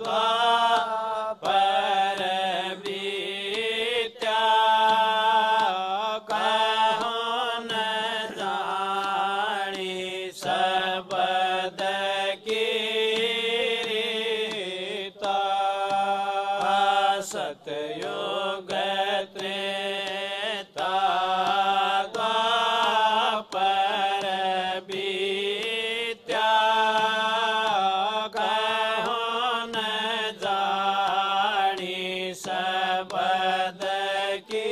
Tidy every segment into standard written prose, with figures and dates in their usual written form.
द्वापर बीत्या कहो न जानी शब्द की रीता सतयुग त्रेता द्वापर बीत्या कहो न जानी शब्द की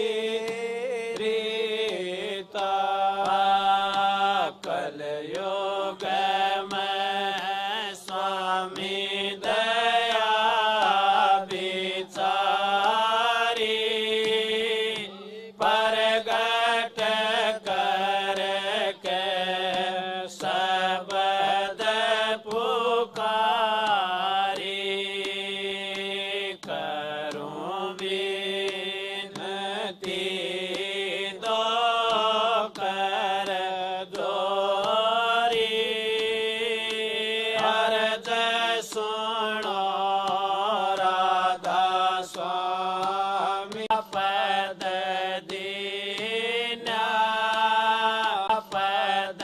रीता कलयुग में स्वामी दया विचारी प्रगट करके शब्द पुकारी करूं विनती दो कर जोरी अर्ज सुनो राधा स्वामी पद दीना पद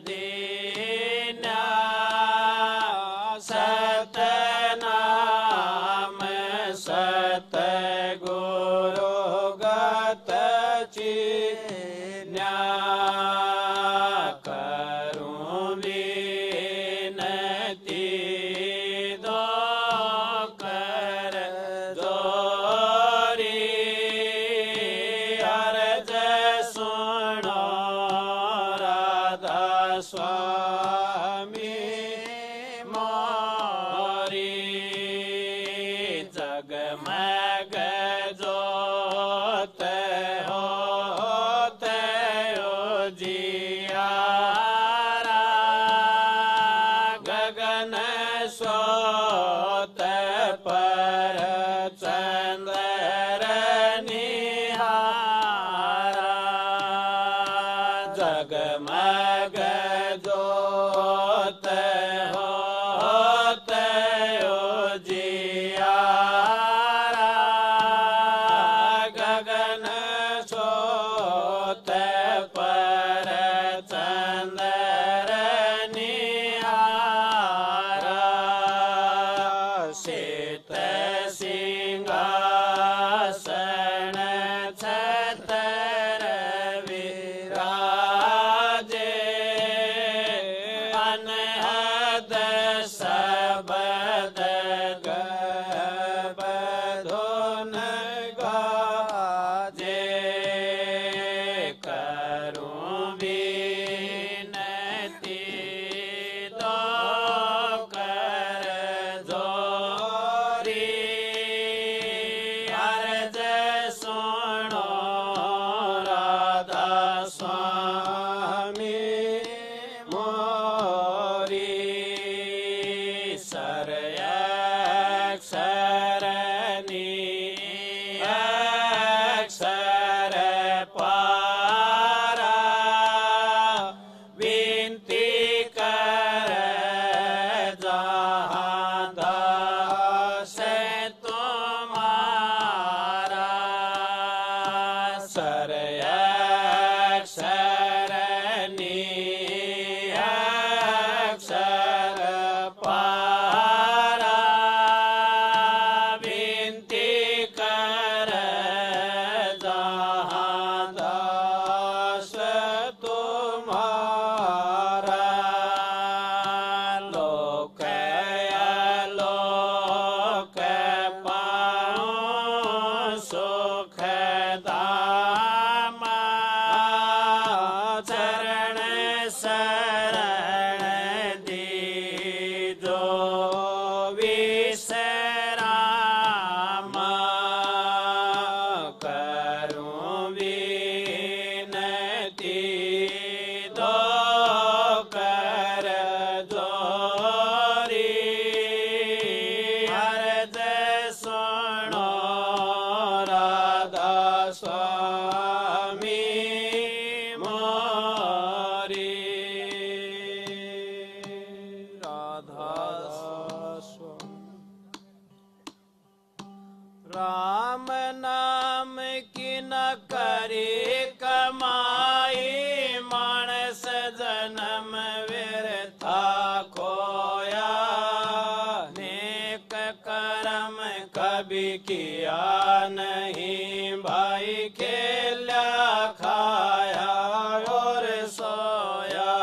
दीना सतनाम सतगुरु गत चिन्या करूं विनती दो कर जोरी अर्ज सुनो राधा स्वामी मोरी जगमग जोत होते उजियारा गगन सोत पर चंद्र निहारा जगमग जोत होते उजियारा गगन सोत पर चंद्र निहारा शीत सिंहासन छतर विराजे अनहद शब्द गबधुन गाजे करूं विनती दो कर जोरी अर्ज सुनो राधा स्वामी मोरी सरयक्षर अक्षर पारा विनती कर जहाँ दास तुम्हारा सरयक्षर अक्षर पारा राम नाम की न करे कमाई, मानस जन्म व्यर्था खोया। नेक कर्म कभी किया नहीं, भाई खेला खाया और सोया।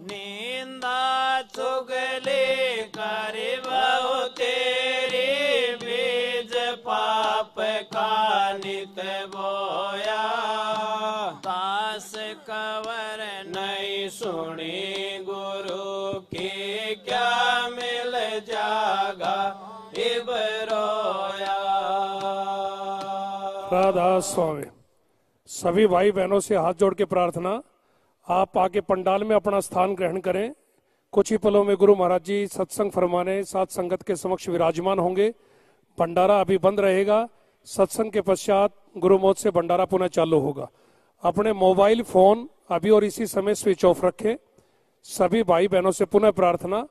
निंदा चुगली करे बहु तेरी, बीज पाप का नित बोया। दास कवर नहीं सुनी गुरु की, क्या मिल जागा इब रोया। राधा स्वामी। सभी भाई बहनों से हाथ जोड़ के प्रार्थना, आप आके पंडाल में अपना स्थान ग्रहण करें। कुछ ही पलों में गुरु महाराज जी सत्संग फरमाने साथ संगत के समक्ष विराजमान होंगे। भंडारा अभी बंद रहेगा। सत्संग के पश्चात गुरु महोत्सव से भंडारा पुनः चालू होगा। अपने मोबाइल फोन अभी और इसी समय स्विच ऑफ रखें। सभी भाई बहनों से पुनः प्रार्थना,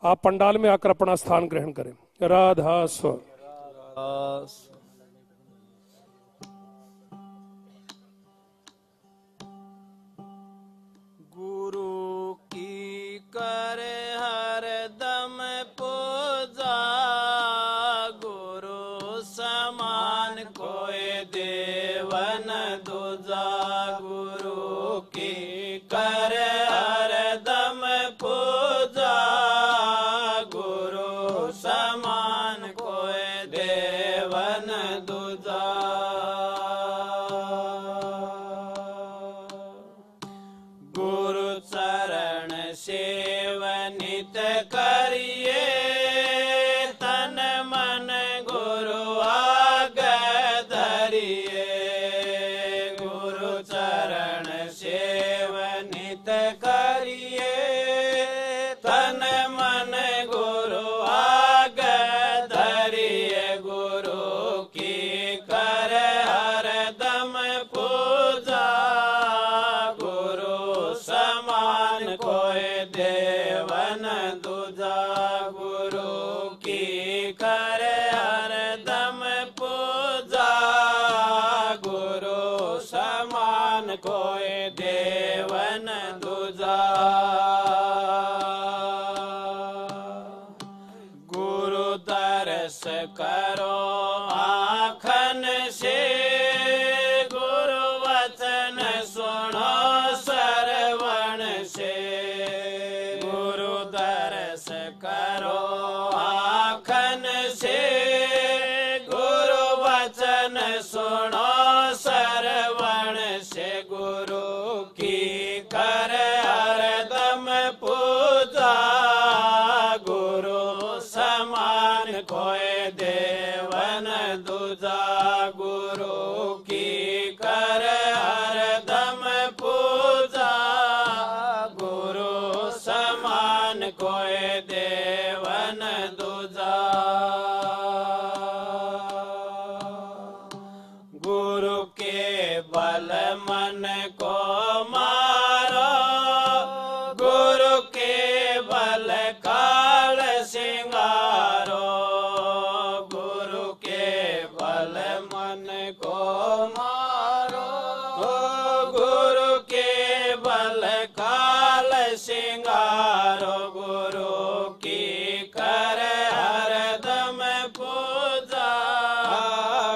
आप पंडाल में आकर अपना स्थान ग्रहण करें। राधा स्वामी। गुरु की कर हर दम पूजा, गुरु समान कोई देवन दूजा। गुरु की कर हर दम पूजा, गुरु समान कोई देवन दूजा। गुरु चरण सेवनित करिए, तन मन गुरु आग धरिए। गुरु चरण सेवनित करिए, तन मन गुरु आग धरिए। गुरु की कर हर दम पूजा, गुरु समान कोई देवन दूजा। गुरु की कर हर दम पूजा, गुरु समान कोई देवन दूजा। गुरु दर्श करो आँखन से, गुरु वचन सुनो श्रवण से। गुरु दर्श करो आँखन से, गुरु वचन सुनो श्रवण से। गुरु की कर हर दम पूजा, गुरु समान कोई देवन दूजा। गुरु की कर हर दम पूजा, गुरु समान कोई देवन दूजा। गुरु के बल मन को मारो, गुरु के बल काल सिंगारो। गुरु के बल मन को मारो, गुरु के बल काल सिंगारो। गुरु की कर हर दम पूजा,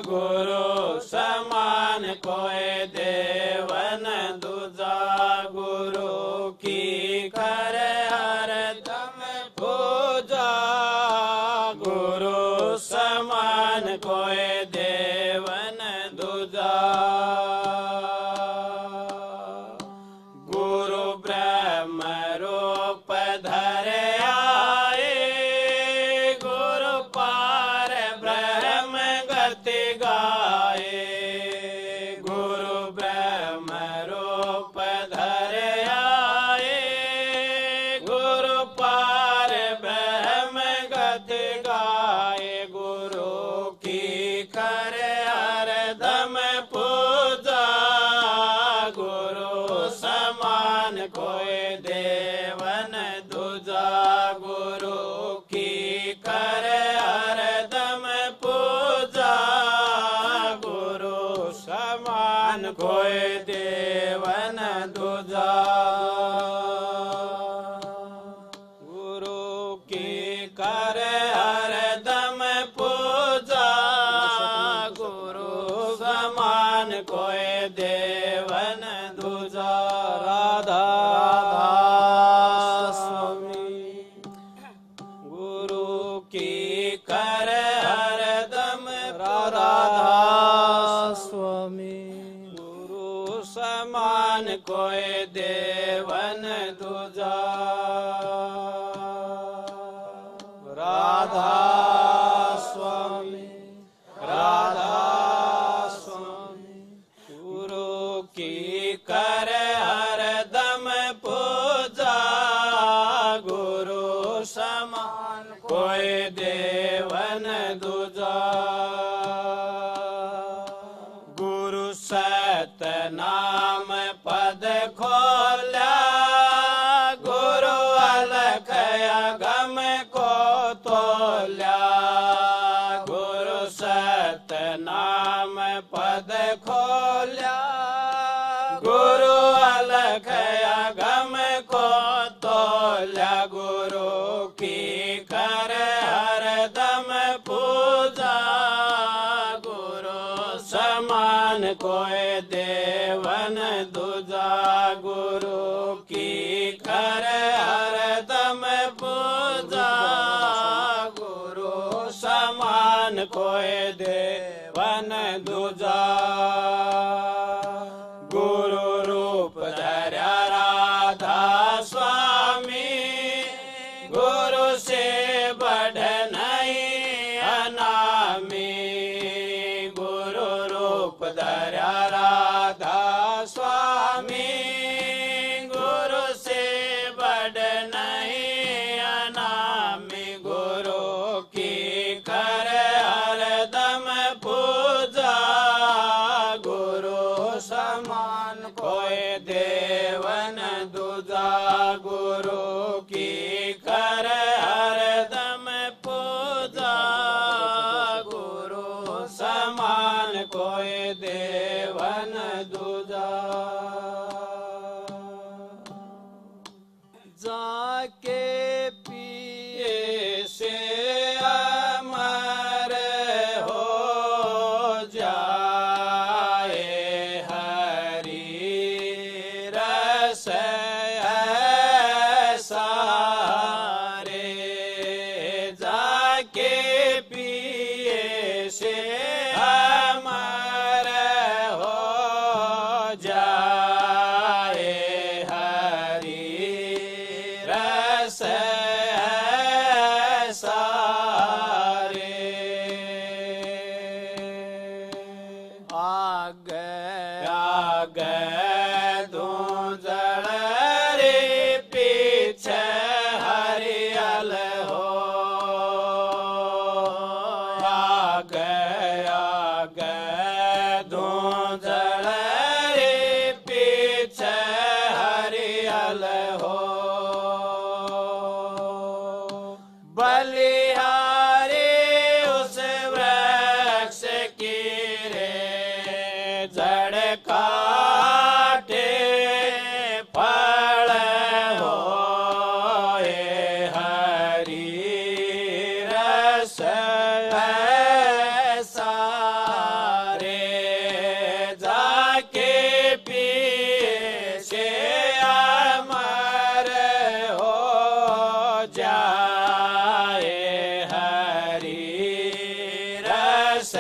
गुरु समान कोई देवन दूजा। गुरु की कर हर दम पूजा, गुरु समान कोई देवन दूजा। गुरु ब्रह्म रूप धर आए, गुरु पार ब्रह्म गति गाए। गुरु ब्रह्म रूप धर आए, गुरु पार ब्रह्म गति गाए। गुरु की कर हर दम पूजा, गुरु समान कोई दे कोई देवन दूजा। राधा स्वामी राधा स्वामी गुरु की कर हरदम पूजा। गुरु समान कोई देवन दूजा। गुरु सत नाम पद खोला। गुरु अलख अगम को तोल्या। गुरु सत नाम पद खोल्या। गुरु अलख अगम को तोल्या। गुरु की कर हरदम पूजा। गुरु समान कोई देवन दूजा। गुरु की कर हरदम पूजा। गुरु समान कोई देवन दूजा। गुरु रूप धरा राधा स्वामी। गुरु से बढ़ नहीं अनामी। गुरु रूप धरा राधा स्वामी। गुरु से बढ़ नहीं अनामी। गुरु की कर हरदम पूजा। गुरु समान कोई देवन दूजा। गुरु की कर हरदम पूजा। गुरु समान कोई देवन दूजा। जाके पिए से अमर हो जाए। हरि रस सारे। जाके पिए से अमर हो जाए। हरि रस सारे। आग दूजड़ रे पीछे हरियल हो। आग दूजड़ रे पीछे हरियल हो। बलिहारी उस वृक्ष की रे जड़ काटे। फल होए हरि रस सारे। जाके पिए से अमर हो जाए। हरि रस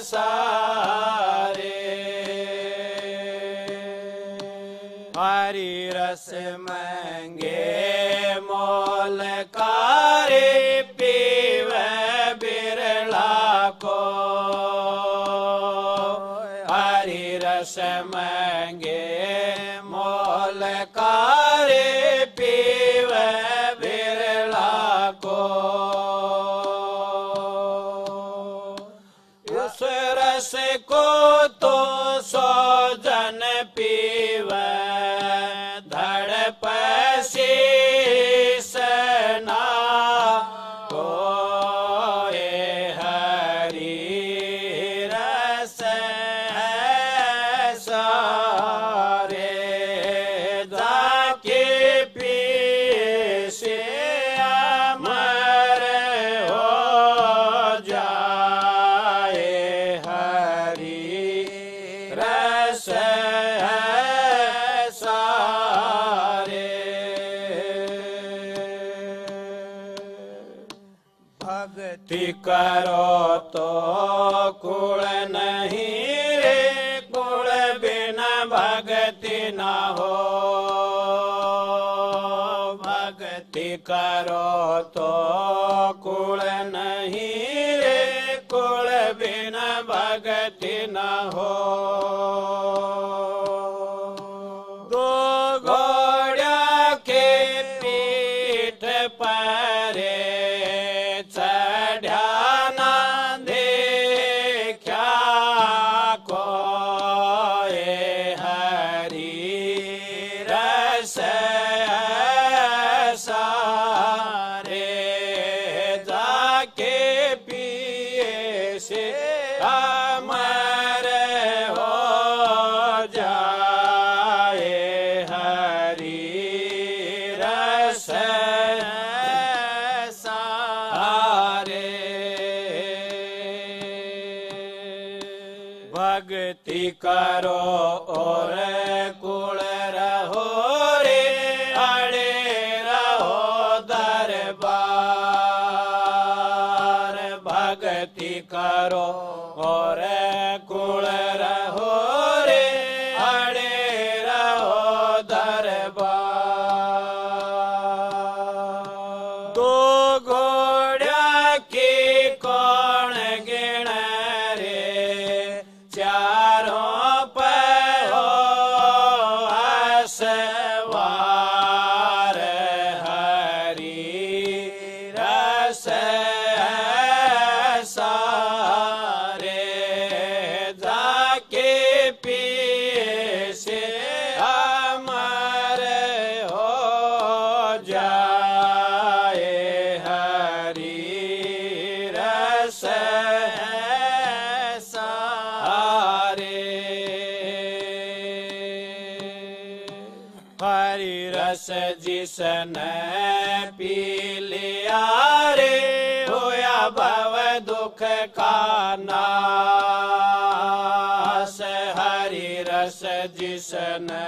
सारे। हरि रस महंगे मोल कारी। पीवे बिरला को। हरि रस महंगे मोल कारी। पीवे बिरला को। उस रस को तो सौ जन पीवे। धड़ पसीस ना होए। हरि रस सारे। जाके पिए से अमर हो जाए। हरि रस सारे। भक्ति करो तो कुल नहीं रे। कुल बिन न हो। भक्ति करो तो कुल नहीं रे, कुल बिन भक्ति न हो। दो घोड़ा के पीठ पर चढ़ा न देखा कोई हरि रस सारे, जाके पिए से अमर हो जाए हरि रस सारे। भक्ति करो और कुल रहो रे, अड़े रहो दरबार। भक्ति करो और कुल रहो रे, अड़े रहो दरबार। दो घोड़ा की कौन गिण रे, चारों पर हो असवार। हरि रस सारे, जाके पिए से अमर हो जाए हरि रस सारे। हरि रस जिसने पी लिया रे, होया भव दुख का नाश। हरि रस जिसने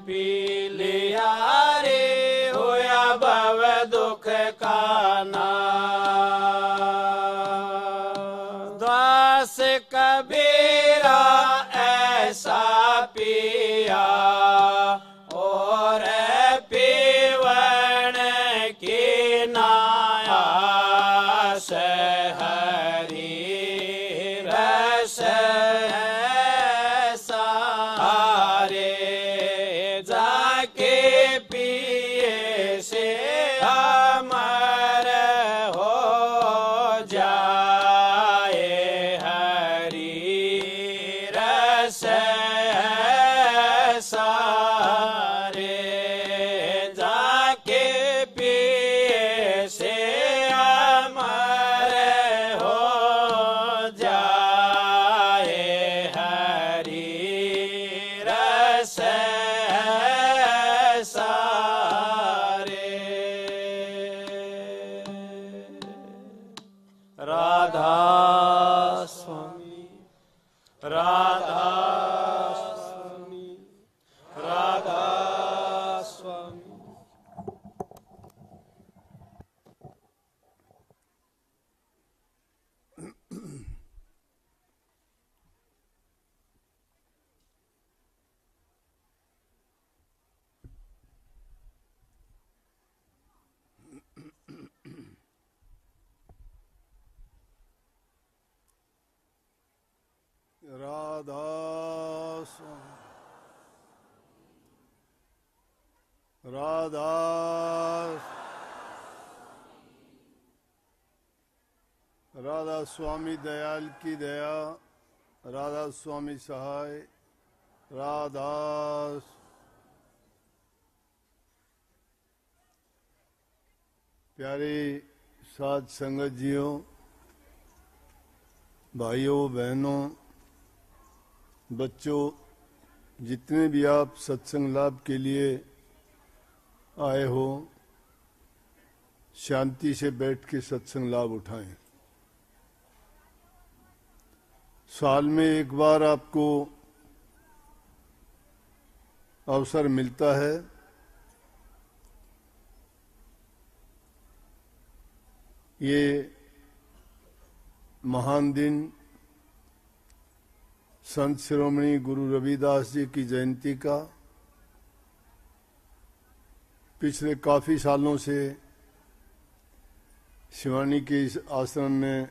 पी लिया रे, होया भव दुख का नाश। दास कबीरा ऐसा पिया और पीवन की नायास। हरि रस सारे, जाके पिए से अमर हो जाए हरि रस सारे, जाके पिए से अमर हो जाए हरि रस सारे। राधा स्वामी, राधा स्वामी, राधा स्वामी। राधा स्वामी, राधा राधा स्वामी दयाल की दया, राधा स्वामी सहाय, राधा। प्यारे साध संगत जियों, भाइयों बहनों, बच्चों, जितने भी आप सत्संग लाभ के लिए आए हो, शांति से बैठ के सत्संग लाभ उठाएं। साल में एक बार आपको अवसर मिलता है ये महान दिन संत शिरोमणि गुरु रविदास जी की जयंती का, पिछले काफी सालों से शिवानी के इस आश्रम में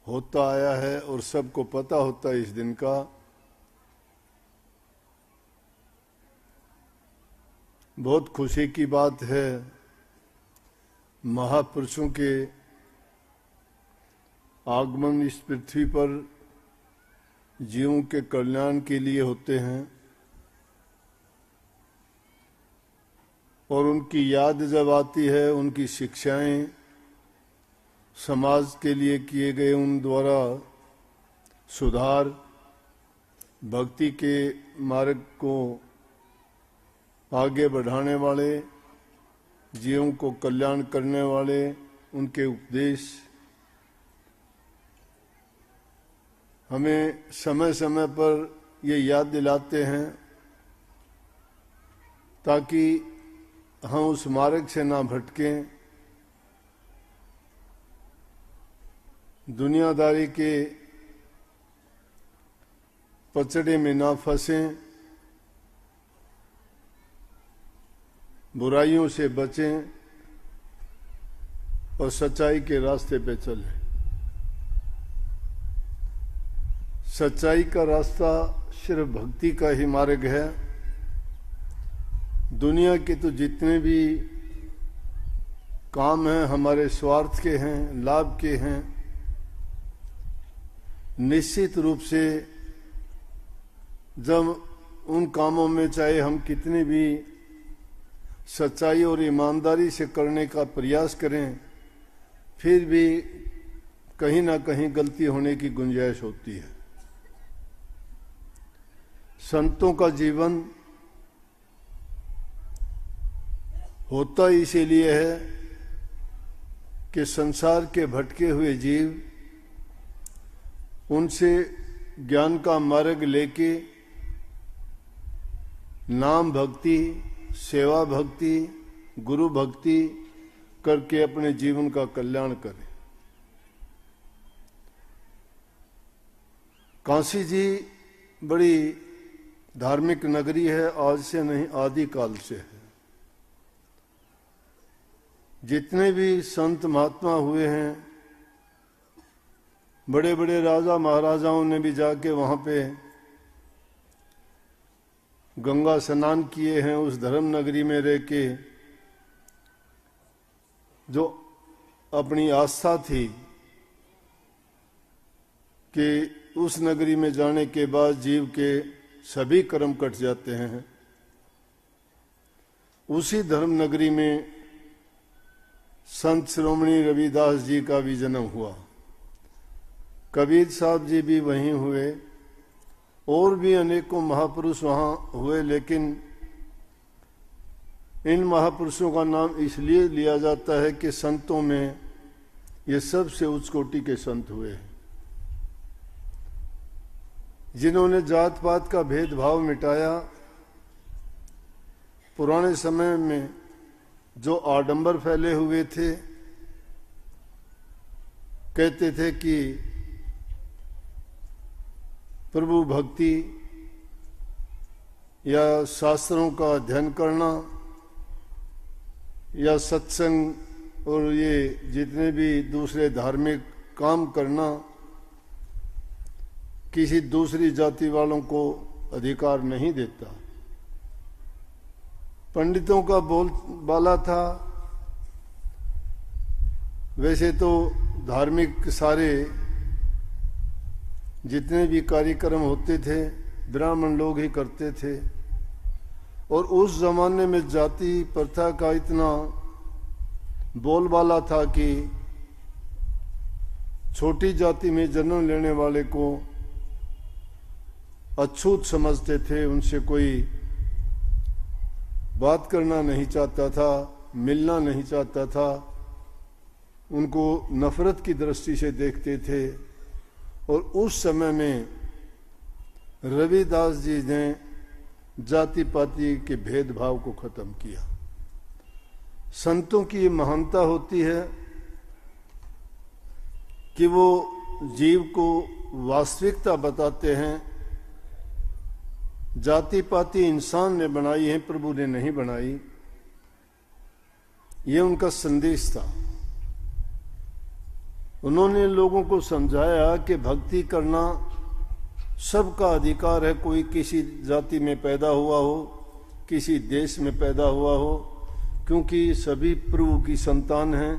होता आया है और सबको पता होता है इस दिन का। बहुत खुशी की बात है, महापुरुषों के आगमन इस पृथ्वी पर जीवों के कल्याण के लिए होते हैं और उनकी याद जब आती है, उनकी शिक्षाएं समाज के लिए किए गए उन द्वारा सुधार, भक्ति के मार्ग को आगे बढ़ाने वाले, जीवों को कल्याण करने वाले उनके उपदेश हमें समय समय पर ये याद दिलाते हैं ताकि हम उस मार्ग से ना भटकें, दुनियादारी के पचड़े में ना फंसें, बुराइयों से बचें और सच्चाई के रास्ते पे चलें। सच्चाई का रास्ता सिर्फ भक्ति का ही मार्ग है। दुनिया के तो जितने भी काम हैं हमारे स्वार्थ के हैं, लाभ के हैं। निश्चित रूप से जब उन कामों में चाहे हम कितनी भी सच्चाई और ईमानदारी से करने का प्रयास करें, फिर भी कहीं ना कहीं गलती होने की गुंजाइश होती है। संतों का जीवन होता इसीलिए है कि संसार के भटके हुए जीव उनसे ज्ञान का मार्ग लेके नाम भक्ति, सेवा भक्ति, गुरु भक्ति करके अपने जीवन का कल्याण करें। काशी जी बड़ी धार्मिक नगरी है, आज से नहीं आदि काल से है। जितने भी संत महात्मा हुए हैं, बड़े बड़े राजा महाराजाओं ने भी जाके वहां पे गंगा स्नान किए हैं। उस धर्म नगरी में रह के जो अपनी आस्था थी कि उस नगरी में जाने के बाद जीव के सभी कर्म कट जाते हैं, उसी धर्म नगरी में संत श्रोमणी रविदास जी का भी जन्म हुआ। कबीर साहब जी भी वहीं हुए और भी अनेकों महापुरुष वहां हुए, लेकिन इन महापुरुषों का नाम इसलिए लिया जाता है कि संतों में ये सबसे उच्च कोटि के संत हुए हैं, जिन्होंने जात पात का भेदभाव मिटाया। पुराने समय में जो आडंबर फैले हुए थे, कहते थे कि प्रभु भक्ति या शास्त्रों का अध्ययन करना या सत्संग और ये जितने भी दूसरे धार्मिक काम करना किसी दूसरी जाति वालों को अधिकार नहीं देता। पंडितों का बोलबाला था। वैसे तो धार्मिक सारे जितने भी कार्यक्रम होते थे ब्राह्मण लोग ही करते थे, और उस जमाने में जाति प्रथा का इतना बोलबाला था कि छोटी जाति में जन्म लेने वाले को अछूत समझते थे, उनसे कोई बात करना नहीं चाहता था, मिलना नहीं चाहता था, उनको नफरत की दृष्टि से देखते थे। और उस समय में रविदास जी ने जाति पाति के भेदभाव को खत्म किया। संतों की ये महानता होती है कि वो जीव को वास्तविकता बताते हैं। जाति पाति इंसान ने बनाई है, प्रभु ने नहीं बनाई। ये उनका संदेश था। उन्होंने लोगों को समझाया कि भक्ति करना सबका अधिकार है, कोई किसी जाति में पैदा हुआ हो, किसी देश में पैदा हुआ हो, क्योंकि सभी प्रभु की संतान हैं।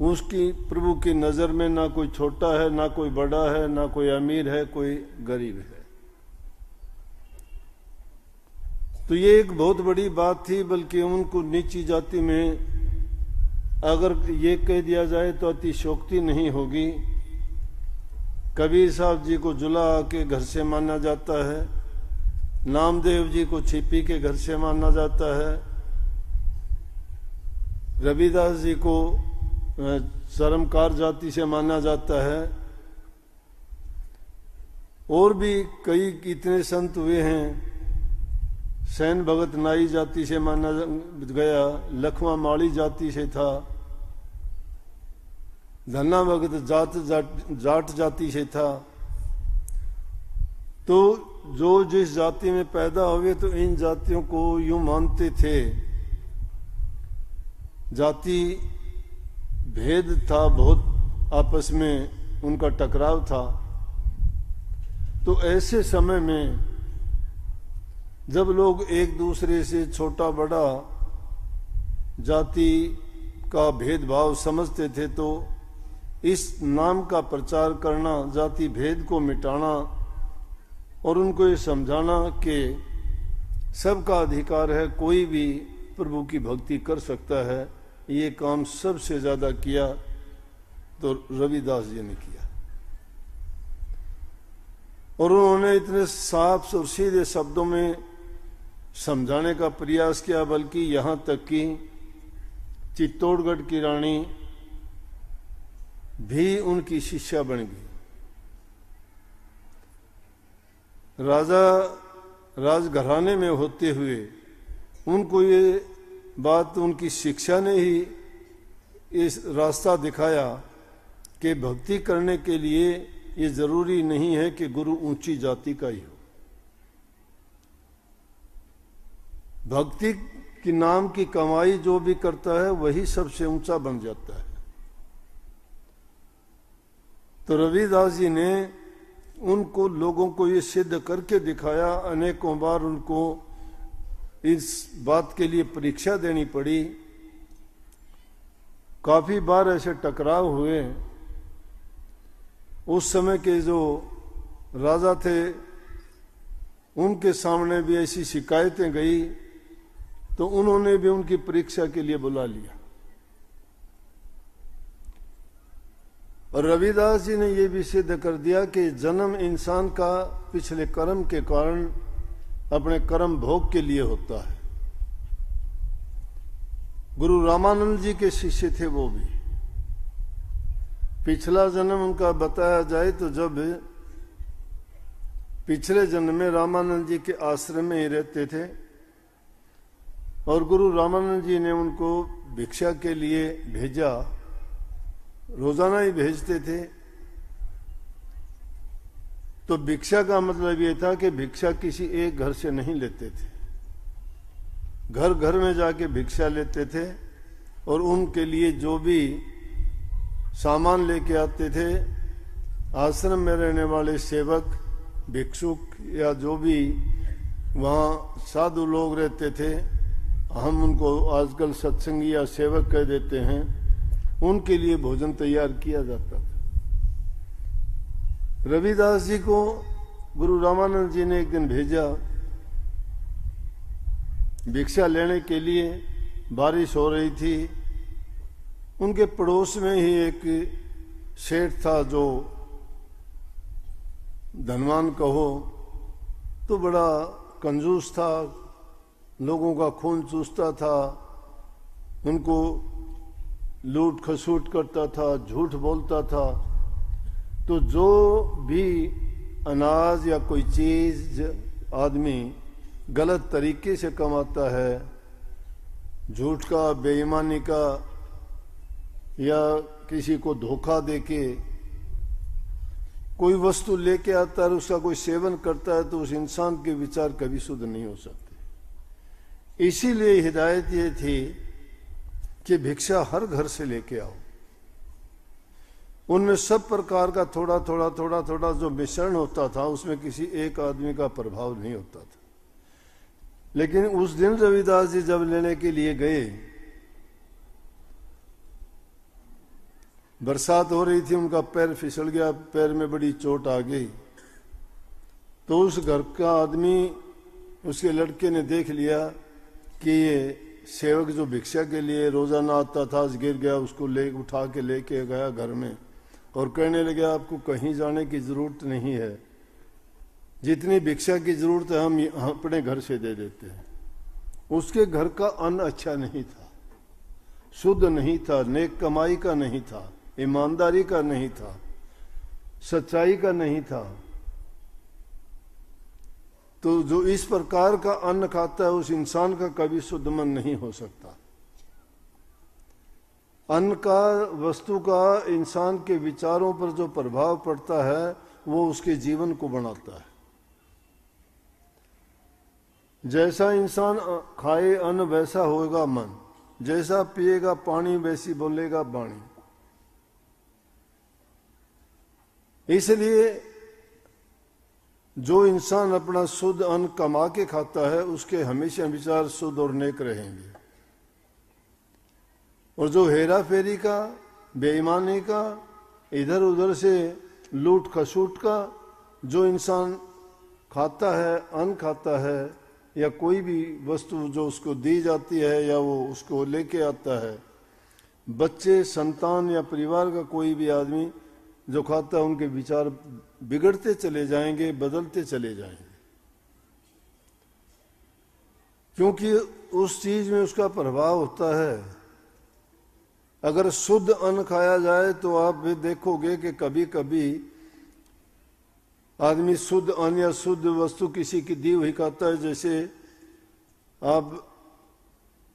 उसकी प्रभु की नजर में ना कोई छोटा है, ना कोई बड़ा है, ना कोई अमीर है, कोई गरीब है। तो ये एक बहुत बड़ी बात थी। बल्कि उनको नीची जाति में अगर ये कह दिया जाए तो अतिशयोक्ति नहीं होगी। कबीर साहब जी को जुला के घर से माना जाता है, नामदेव जी को छिपी के घर से माना जाता है, रविदास जी को चरमकार जाति से माना जाता है, और भी कई इतने संत हुए हैं। सैन भगत नाई जाति से माना गया, लखवा माली जाति से था, धन्ना भगत जाट जाति से था। तो जो जिस जाति में पैदा हुए तो इन जातियों को यूं मानते थे। जाति भेद था, बहुत आपस में उनका टकराव था। तो ऐसे समय में जब लोग एक दूसरे से छोटा बड़ा जाति का भेदभाव समझते थे, तो इस नाम का प्रचार करना, जाति भेद को मिटाना और उनको ये समझाना कि सबका अधिकार है, कोई भी प्रभु की भक्ति कर सकता है, ये काम सबसे ज्यादा किया तो रविदास जी ने किया। और उन्होंने इतने साफ और सीधे शब्दों में समझाने का प्रयास किया, बल्कि यहां तक कि चित्तौड़गढ़ की रानी भी उनकी शिष्या बन गई। राजा राजघराने में होते हुए उनको ये बात, उनकी शिक्षा ने ही इस रास्ता दिखाया कि भक्ति करने के लिए ये जरूरी नहीं है कि गुरु ऊंची जाति का ही हो। भक्ति की नाम की कमाई जो भी करता है वही सबसे ऊंचा बन जाता है। तो रविदास जी ने उनको, लोगों को ये सिद्ध करके दिखाया। अनेकों बार उनको इस बात के लिए परीक्षा देनी पड़ी, काफी बार ऐसे टकराव हुए। उस समय के जो राजा थे उनके सामने भी ऐसी शिकायतें गई, तो उन्होंने भी उनकी परीक्षा के लिए बुला लिया। और रविदास जी ने यह भी सिद्ध कर दिया कि जन्म इंसान का पिछले कर्म के कारण अपने कर्म भोग के लिए होता है। गुरु रामानंद जी के शिष्य थे वो भी। पिछला जन्म उनका बताया जाए तो जब पिछले जन्म में रामानंद जी के आश्रम में ही रहते थे और गुरु रामानंद जी ने उनको भिक्षा के लिए भेजा, रोजाना ही भेजते थे। तो भिक्षा का मतलब ये था कि भिक्षा किसी एक घर से नहीं लेते थे, घर घर में जाके भिक्षा लेते थे और उनके लिए जो भी सामान लेके आते थे, आश्रम में रहने वाले सेवक, भिक्षुक या जो भी वहाँ साधु लोग रहते थे, हम उनको आजकल सत्संगी या सेवक कह देते हैं, उनके लिए भोजन तैयार किया जाता था। रविदास जी को गुरु रामानंद जी ने एक दिन भेजा भिक्षा लेने के लिए। बारिश हो रही थी। उनके पड़ोस में ही एक सेठ था जो धनवान कहो तो बड़ा कंजूस था, लोगों का खून चूसता था, उनको लूट खसूट करता था, झूठ बोलता था। तो जो भी अनाज या कोई चीज आदमी गलत तरीके से कमाता है, झूठ का, बेईमानी का या किसी को धोखा देके कोई वस्तु लेके आता है, उसका कोई सेवन करता है, तो उस इंसान के विचार कभी शुद्ध नहीं हो सकते। इसीलिए हिदायत ये थी कि भिक्षा हर घर से लेके आओ। उनमें सब प्रकार का थोड़ा थोड़ा थोड़ा थोड़ा जो मिश्रण होता था, उसमें किसी एक आदमी का प्रभाव नहीं होता था। लेकिन उस दिन रविदास जी जब लेने के लिए गए, बरसात हो रही थी, उनका पैर फिसल गया, पैर में बड़ी चोट आ गई। तो उस घर का आदमी, उसके लड़के ने देख लिया कि ये सेवक जो भिक्षा के लिए रोजाना आता था, आज गिर गया, उसको ले उठा के लेके गया घर में और कहने लगे आपको कहीं जाने की जरूरत नहीं है, जितनी भिक्षा की जरूरत है हम अपने घर से दे देते हैं। उसके घर का अन्न अच्छा नहीं था, शुद्ध नहीं था, नेक कमाई का नहीं था, ईमानदारी का नहीं था, सच्चाई का नहीं था। तो जो इस प्रकार का अन्न खाता है उस इंसान का कभी शुद्ध मन नहीं हो सकता। अन्न का, वस्तु का इंसान के विचारों पर जो प्रभाव पड़ता है वो उसके जीवन को बनाता है। जैसा इंसान खाए अन्न वैसा होगा मन, जैसा पिएगा पानी वैसी बोलेगा वाणी। इसलिए जो इंसान अपना शुद्ध अन्न कमा के खाता है उसके हमेशा विचार शुद्ध और नेक रहेंगे। और जो हेरा फेरी का, बेईमानी का, इधर उधर से लूट खसूट का जो इंसान खाता है, अन्न खाता है या कोई भी वस्तु जो उसको दी जाती है या वो उसको लेके आता है, बच्चे, संतान या परिवार का कोई भी आदमी जो खाता है, उनके विचार बिगड़ते चले जाएंगे, बदलते चले जाएंगे, क्योंकि उस चीज में उसका प्रभाव होता है। अगर शुद्ध अन्न खाया जाए तो आप भी देखोगे कि कभी कभी आदमी शुद्ध अन्न या शुद्ध वस्तु किसी की दी हुई खाता है। जैसे आप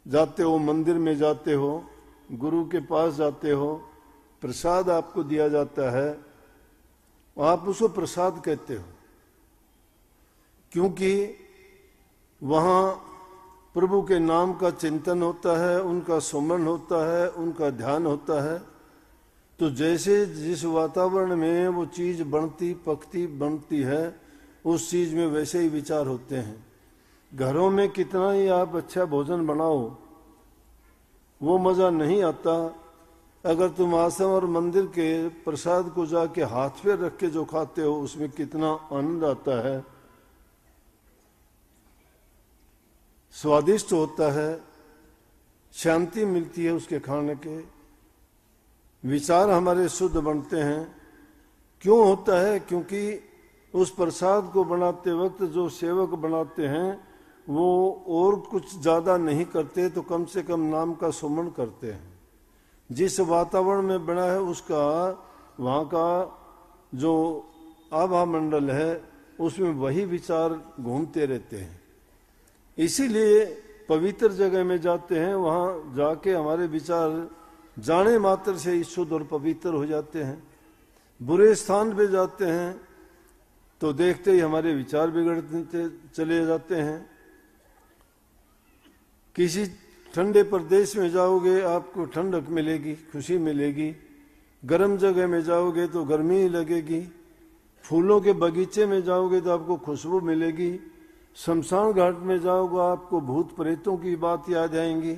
जाते हो, मंदिर में जाते हो, गुरु के पास जाते हो, प्रसाद आपको दिया जाता है, आप उसको प्रसाद कहते हो, क्योंकि वहां प्रभु के नाम का चिंतन होता है, उनका सुमरण होता है, उनका ध्यान होता है। तो जैसे जिस वातावरण में वो चीज बनती पकती बनती है, उस चीज में वैसे ही विचार होते हैं। घरों में कितना ही आप अच्छा भोजन बनाओ, वो मजा नहीं आता अगर तुम आश्रम और मंदिर के प्रसाद को जाके हाथ पे रख के जो खाते हो, उसमें कितना आनंद आता है, स्वादिष्ट होता है, शांति मिलती है उसके खाने के, विचार हमारे शुद्ध बनते हैं। क्यों होता है? क्योंकि उस प्रसाद को बनाते वक्त जो सेवक बनाते हैं वो और कुछ ज्यादा नहीं करते, तो कम से कम नाम का सुमरण करते हैं। जिस वातावरण में बना है उसका, वहाँ का जो आभा मंडल है उसमें वही विचार घूमते रहते हैं। इसीलिए पवित्र जगह में जाते हैं, वहाँ जाके हमारे विचार जाने मात्र से ही शुद्ध और पवित्र हो जाते हैं। बुरे स्थान पे जाते हैं तो देखते ही हमारे विचार बिगड़ते चले जाते हैं। किसी ठंडे प्रदेश में जाओगे आपको ठंडक मिलेगी, खुशी मिलेगी। गर्म जगह में जाओगे तो गर्मी ही लगेगी। फूलों के बगीचे में जाओगे तो आपको खुशबू मिलेगी। शमशान घाट में जाओगे आपको भूत प्रेतों की बात याद आएंगी,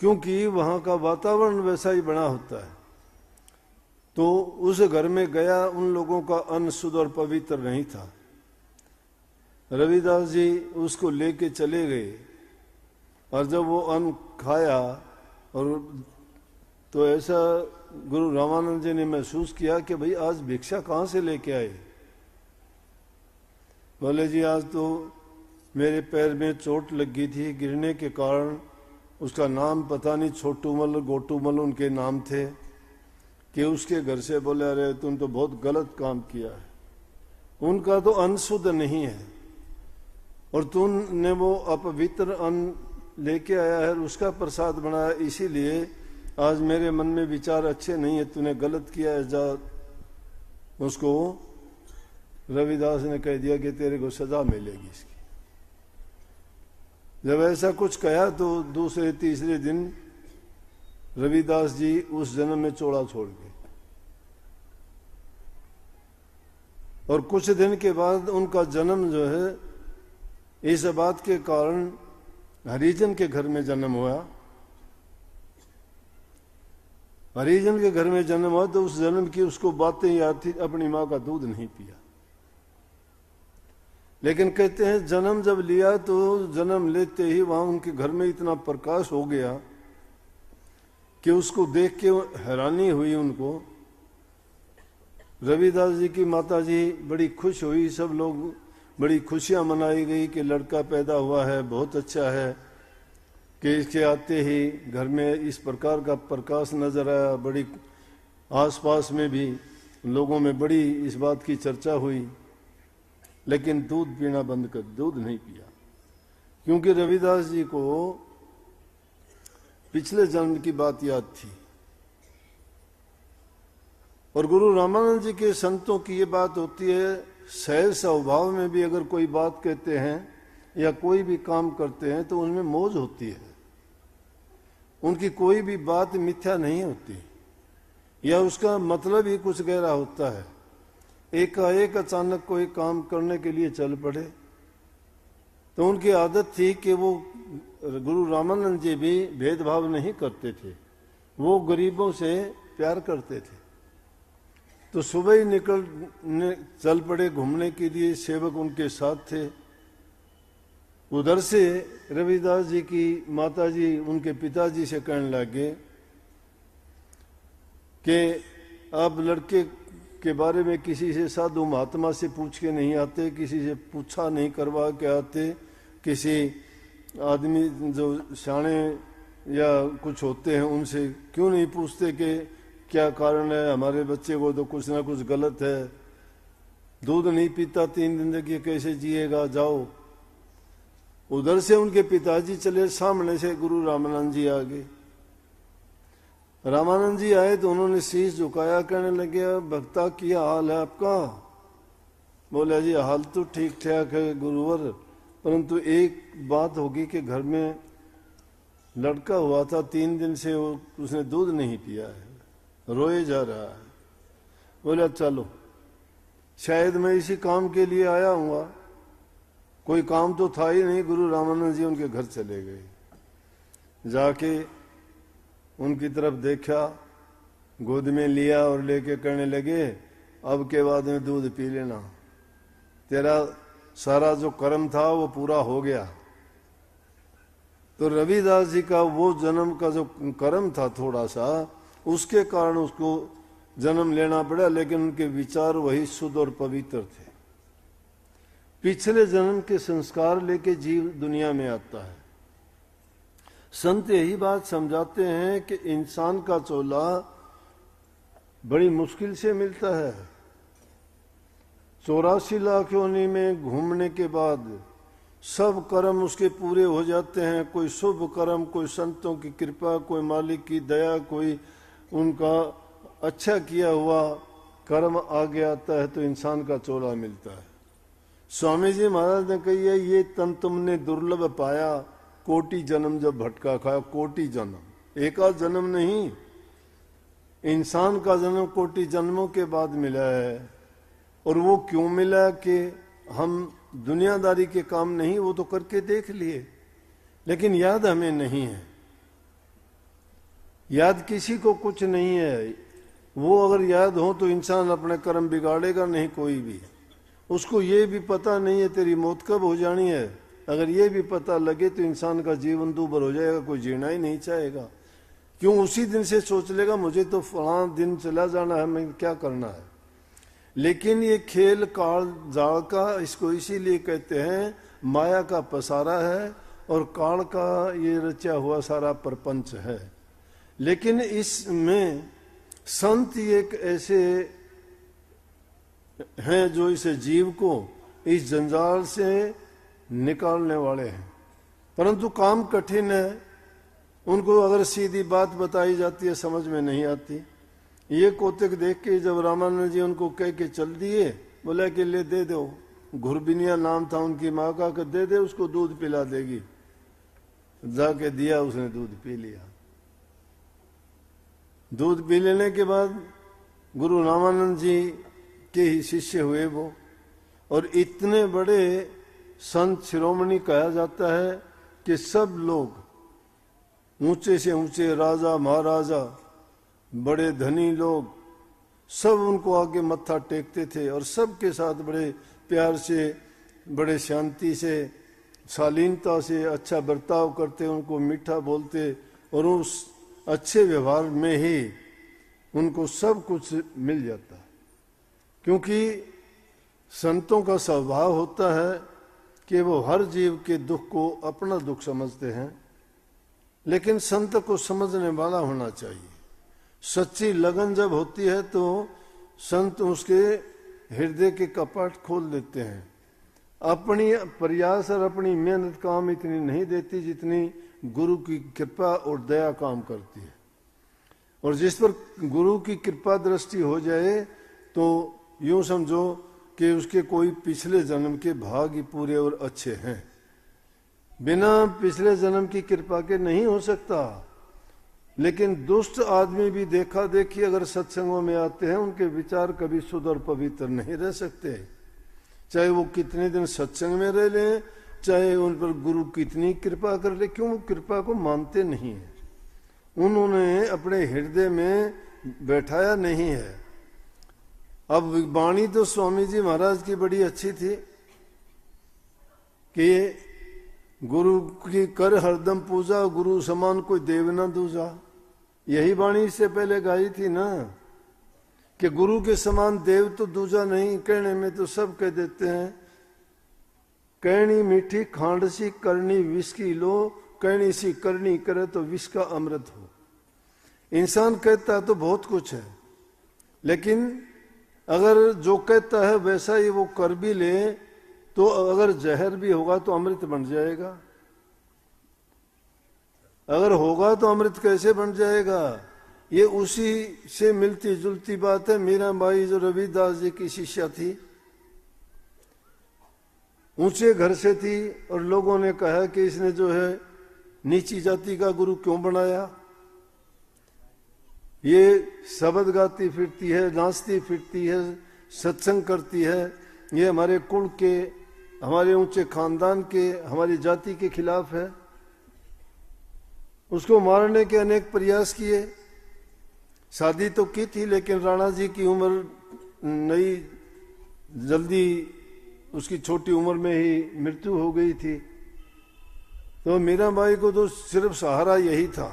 क्योंकि वहां का वातावरण वैसा ही बना होता है। तो उस घर में गया, उन लोगों का अन्न शुद्ध और पवित्र नहीं था। रविदास जी उसको लेके चले गए और जब वो अन्न खाया और तो ऐसा गुरु रामानंद जी ने महसूस किया कि भाई आज भिक्षा कहाँ से लेके आए। बोले जी आज तो मेरे पैर में चोट लग गई थी गिरने के कारण, उसका नाम पता नहीं, छोटूमल गोटूमल उनके नाम थे, कि उसके घर से बोले अरे तुम तो बहुत गलत काम किया है, उनका तो अन्न शुद्ध नहीं है और तुमने वो अपवित्र अन्न लेके आया है, उसका प्रसाद बनाया, इसीलिए आज मेरे मन में विचार अच्छे नहीं है, तूने गलत किया है, जा। उसको रविदास ने कह दिया कि तेरे को सजा मिलेगी इसकी। जब ऐसा कुछ कहा तो दूसरे तीसरे दिन रविदास जी उस जन्म में चोला छोड़ गए। और कुछ दिन के बाद उनका जन्म जो है इस बात के कारण हरिजन के घर में जन्म हुआ। हरिजन के घर में जन्म हुआ तो उस जन्म की उसको बातें याद थी, अपनी माँ का दूध नहीं पिया। लेकिन कहते हैं जन्म जब लिया तो जन्म लेते ही वहां उनके घर में इतना प्रकाश हो गया कि उसको देख के हैरानी हुई उनको। रविदास जी की माता जी बड़ी खुश हुई, सब लोग बड़ी खुशियां मनाई गई कि लड़का पैदा हुआ है, बहुत अच्छा है कि इसके आते ही घर में इस प्रकार का प्रकाश नजर आया। बड़ी आसपास में भी लोगों में बड़ी इस बात की चर्चा हुई। लेकिन दूध पीना बंद कर, दूध नहीं पिया, क्योंकि रविदास जी को पिछले जन्म की बात याद थी। और गुरु रामानंद जी के संतों की ये बात होती है, सहज स्वभाव में भी अगर कोई बात कहते हैं या कोई भी काम करते हैं तो उनमें मौज होती है। उनकी कोई भी बात मिथ्या नहीं होती या उसका मतलब ही कुछ गहरा होता है। एकाएक अचानक कोई काम करने के लिए चल पड़े तो उनकी आदत थी कि वो गुरु रामानंद जी भी भेदभाव नहीं करते थे, वो गरीबों से प्यार करते थे। तो सुबह ही चल पड़े घूमने के लिए, सेवक उनके साथ थे। उधर से रविदास जी की माताजी उनके पिताजी से कहने लगे कि अब लड़के के बारे में किसी से साधु महात्मा से पूछ के नहीं आते, किसी से पूछा नहीं करवा के आते, किसी आदमी जो सियाने या कुछ होते हैं उनसे क्यों नहीं पूछते कि क्या कारण है, हमारे बच्चे को तो कुछ ना कुछ गलत है, दूध नहीं पीता 3 दिन तक, ये कैसे जिएगा, जाओ। उधर से उनके पिताजी चले, सामने से गुरु रामानंद जी आ गए। रामानंद जी आए तो उन्होंने शीश झुकाया, कहने लगे भक्ता क्या हाल है आपका। बोले जी हाल तो ठीक ठाक है गुरुवर, परंतु एक बात होगी कि घर में लड़का हुआ था, 3 दिन से उसने दूध नहीं पिया है, रोए जा रहा है। बोले चलो, शायद मैं इसी काम के लिए आया हूँ, कोई काम तो था ही नहीं। गुरु रामानंद जी उनके घर चले गए, जाके उनकी तरफ देखा, गोद में लिया और लेके कहने लगे अब के बाद में दूध पी लेना, तेरा सारा जो कर्म था वो पूरा हो गया। तो रविदास जी का वो जन्म का जो कर्म था थोड़ा सा, उसके कारण उसको जन्म लेना पड़ा, लेकिन उनके विचार वही शुद्ध और पवित्र थे। पिछले जन्म के संस्कार लेके जीव दुनिया में आता है। संत यही बात समझाते हैं कि इंसान का चोला बड़ी मुश्किल से मिलता है। 84 लाख योनि में घूमने के बाद सब कर्म उसके पूरे हो जाते हैं। कोई शुभ कर्म, कोई संतों की कृपा, कोई मालिक की दया, कोई उनका अच्छा किया हुआ कर्म आगे आता है तो इंसान का चोला मिलता है। स्वामी जी महाराज ने कही है, ये तन तुमने दुर्लभ पाया, कोटि जन्म जब भटका खाया। कोटि जन्म, एक आध जन्म नहीं, इंसान का जन्म कोटि जन्मों के बाद मिला है। और वो क्यों मिला कि हम दुनियादारी के काम नहीं, वो तो करके देख लिए, लेकिन याद हमें नहीं है। याद किसी को कुछ नहीं है। वो अगर याद हो तो इंसान अपने कर्म बिगाड़ेगा नहीं कोई भी। उसको ये भी पता नहीं है तेरी मौत कब हो जानी है। अगर ये भी पता लगे तो इंसान का जीवन दूभर हो जाएगा, कोई जीना ही नहीं चाहेगा। क्यों? उसी दिन से सोच लेगा मुझे तो फलां दिन चला जाना है, मैं क्या करना है। लेकिन ये खेल काल जाल का, इसको इसीलिए कहते हैं माया का पसारा है और काल का ये रचा हुआ सारा प्रपंच है। लेकिन इसमें संत एक ऐसे हैं जो इस जीव को इस जंजाल से निकालने वाले हैं, परंतु काम कठिन है। उनको अगर सीधी बात बताई जाती है समझ में नहीं आती। ये कोतिक देख के जब रामानंद जी उनको कह के चल दिए, बोला कि ले दे दो, घुरबिनिया नाम था उनकी माँ का, कि दे दे उसको दूध पिला देगी। जाके दिया, उसने दूध पी लिया। दूध पी लेने के बाद गुरु रामानंद जी के ही शिष्य हुए वो, और इतने बड़े संत शिरोमणि कहा जाता है कि सब लोग ऊंचे से ऊंचे राजा महाराजा बड़े धनी लोग सब उनको आगे मत्था टेकते थे और सबके साथ बड़े प्यार से बड़े शांति से शालीनता से अच्छा बर्ताव करते, उनको मीठा बोलते और उस अच्छे व्यवहार में ही उनको सब कुछ मिल जाता है। क्योंकि संतों का स्वभाव होता है कि वो हर जीव के दुख को अपना दुख समझते हैं, लेकिन संत को समझने वाला होना चाहिए। सच्ची लगन जब होती है तो संत उसके हृदय के कपाट खोल देते हैं। अपनी प्रयास और अपनी मेहनत काम इतनी नहीं देती जितनी गुरु की कृपा और दया काम करती है। और जिस पर गुरु की कृपा दृष्टि हो जाए तो यूं समझो कि उसके कोई पिछले जन्म के भाग ही पूरे और अच्छे हैं। बिना पिछले जन्म की कृपा के नहीं हो सकता। लेकिन दुष्ट आदमी भी देखा देखी अगर सत्संगों में आते हैं, उनके विचार कभी शुद्ध और पवित्र नहीं रह सकते। चाहे वो कितने दिन सत्संग में रह लें, चाहे उन पर गुरु कितनी कृपा कर ले, क्यों कृपा को मानते नहीं है, उन्होंने अपने हृदय में बैठाया नहीं है। अब वाणी तो स्वामी जी महाराज की बड़ी अच्छी थी कि गुरु की कर हरदम पूजा, गुरु समान कोई देव न दूजा। यही वाणी इससे पहले गाई थी ना कि गुरु के समान देव तो दूजा नहीं। कहने में तो सब कह देते हैं, कहनी मीठी खांड सी करनी विष की लो, कहनी सी करनी करे तो विष का अमृत हो। इंसान कहता तो बहुत कुछ है, लेकिन अगर जो कहता है वैसा ही वो कर भी ले तो अगर जहर भी होगा तो अमृत बन जाएगा। अगर होगा तो अमृत कैसे बन जाएगा? ये उसी से मिलती जुलती बात है। मीराबाई जो रविदास जी की शिष्या थी, ऊंचे घर से थी और लोगों ने कहा कि इसने जो है नीची जाति का गुरु क्यों बनाया। ये शब्द गाती फिरती है, नाचती फिरती है, सत्संग करती है, ये हमारे कुल के, हमारे ऊंचे खानदान के, हमारी जाति के खिलाफ है। उसको मारने के अनेक प्रयास किए। शादी तो की थी, लेकिन राणा जी की उम्र नई, जल्दी उसकी छोटी उम्र में ही मृत्यु हो गई थी। तो मीराबाई को तो सिर्फ सहारा यही था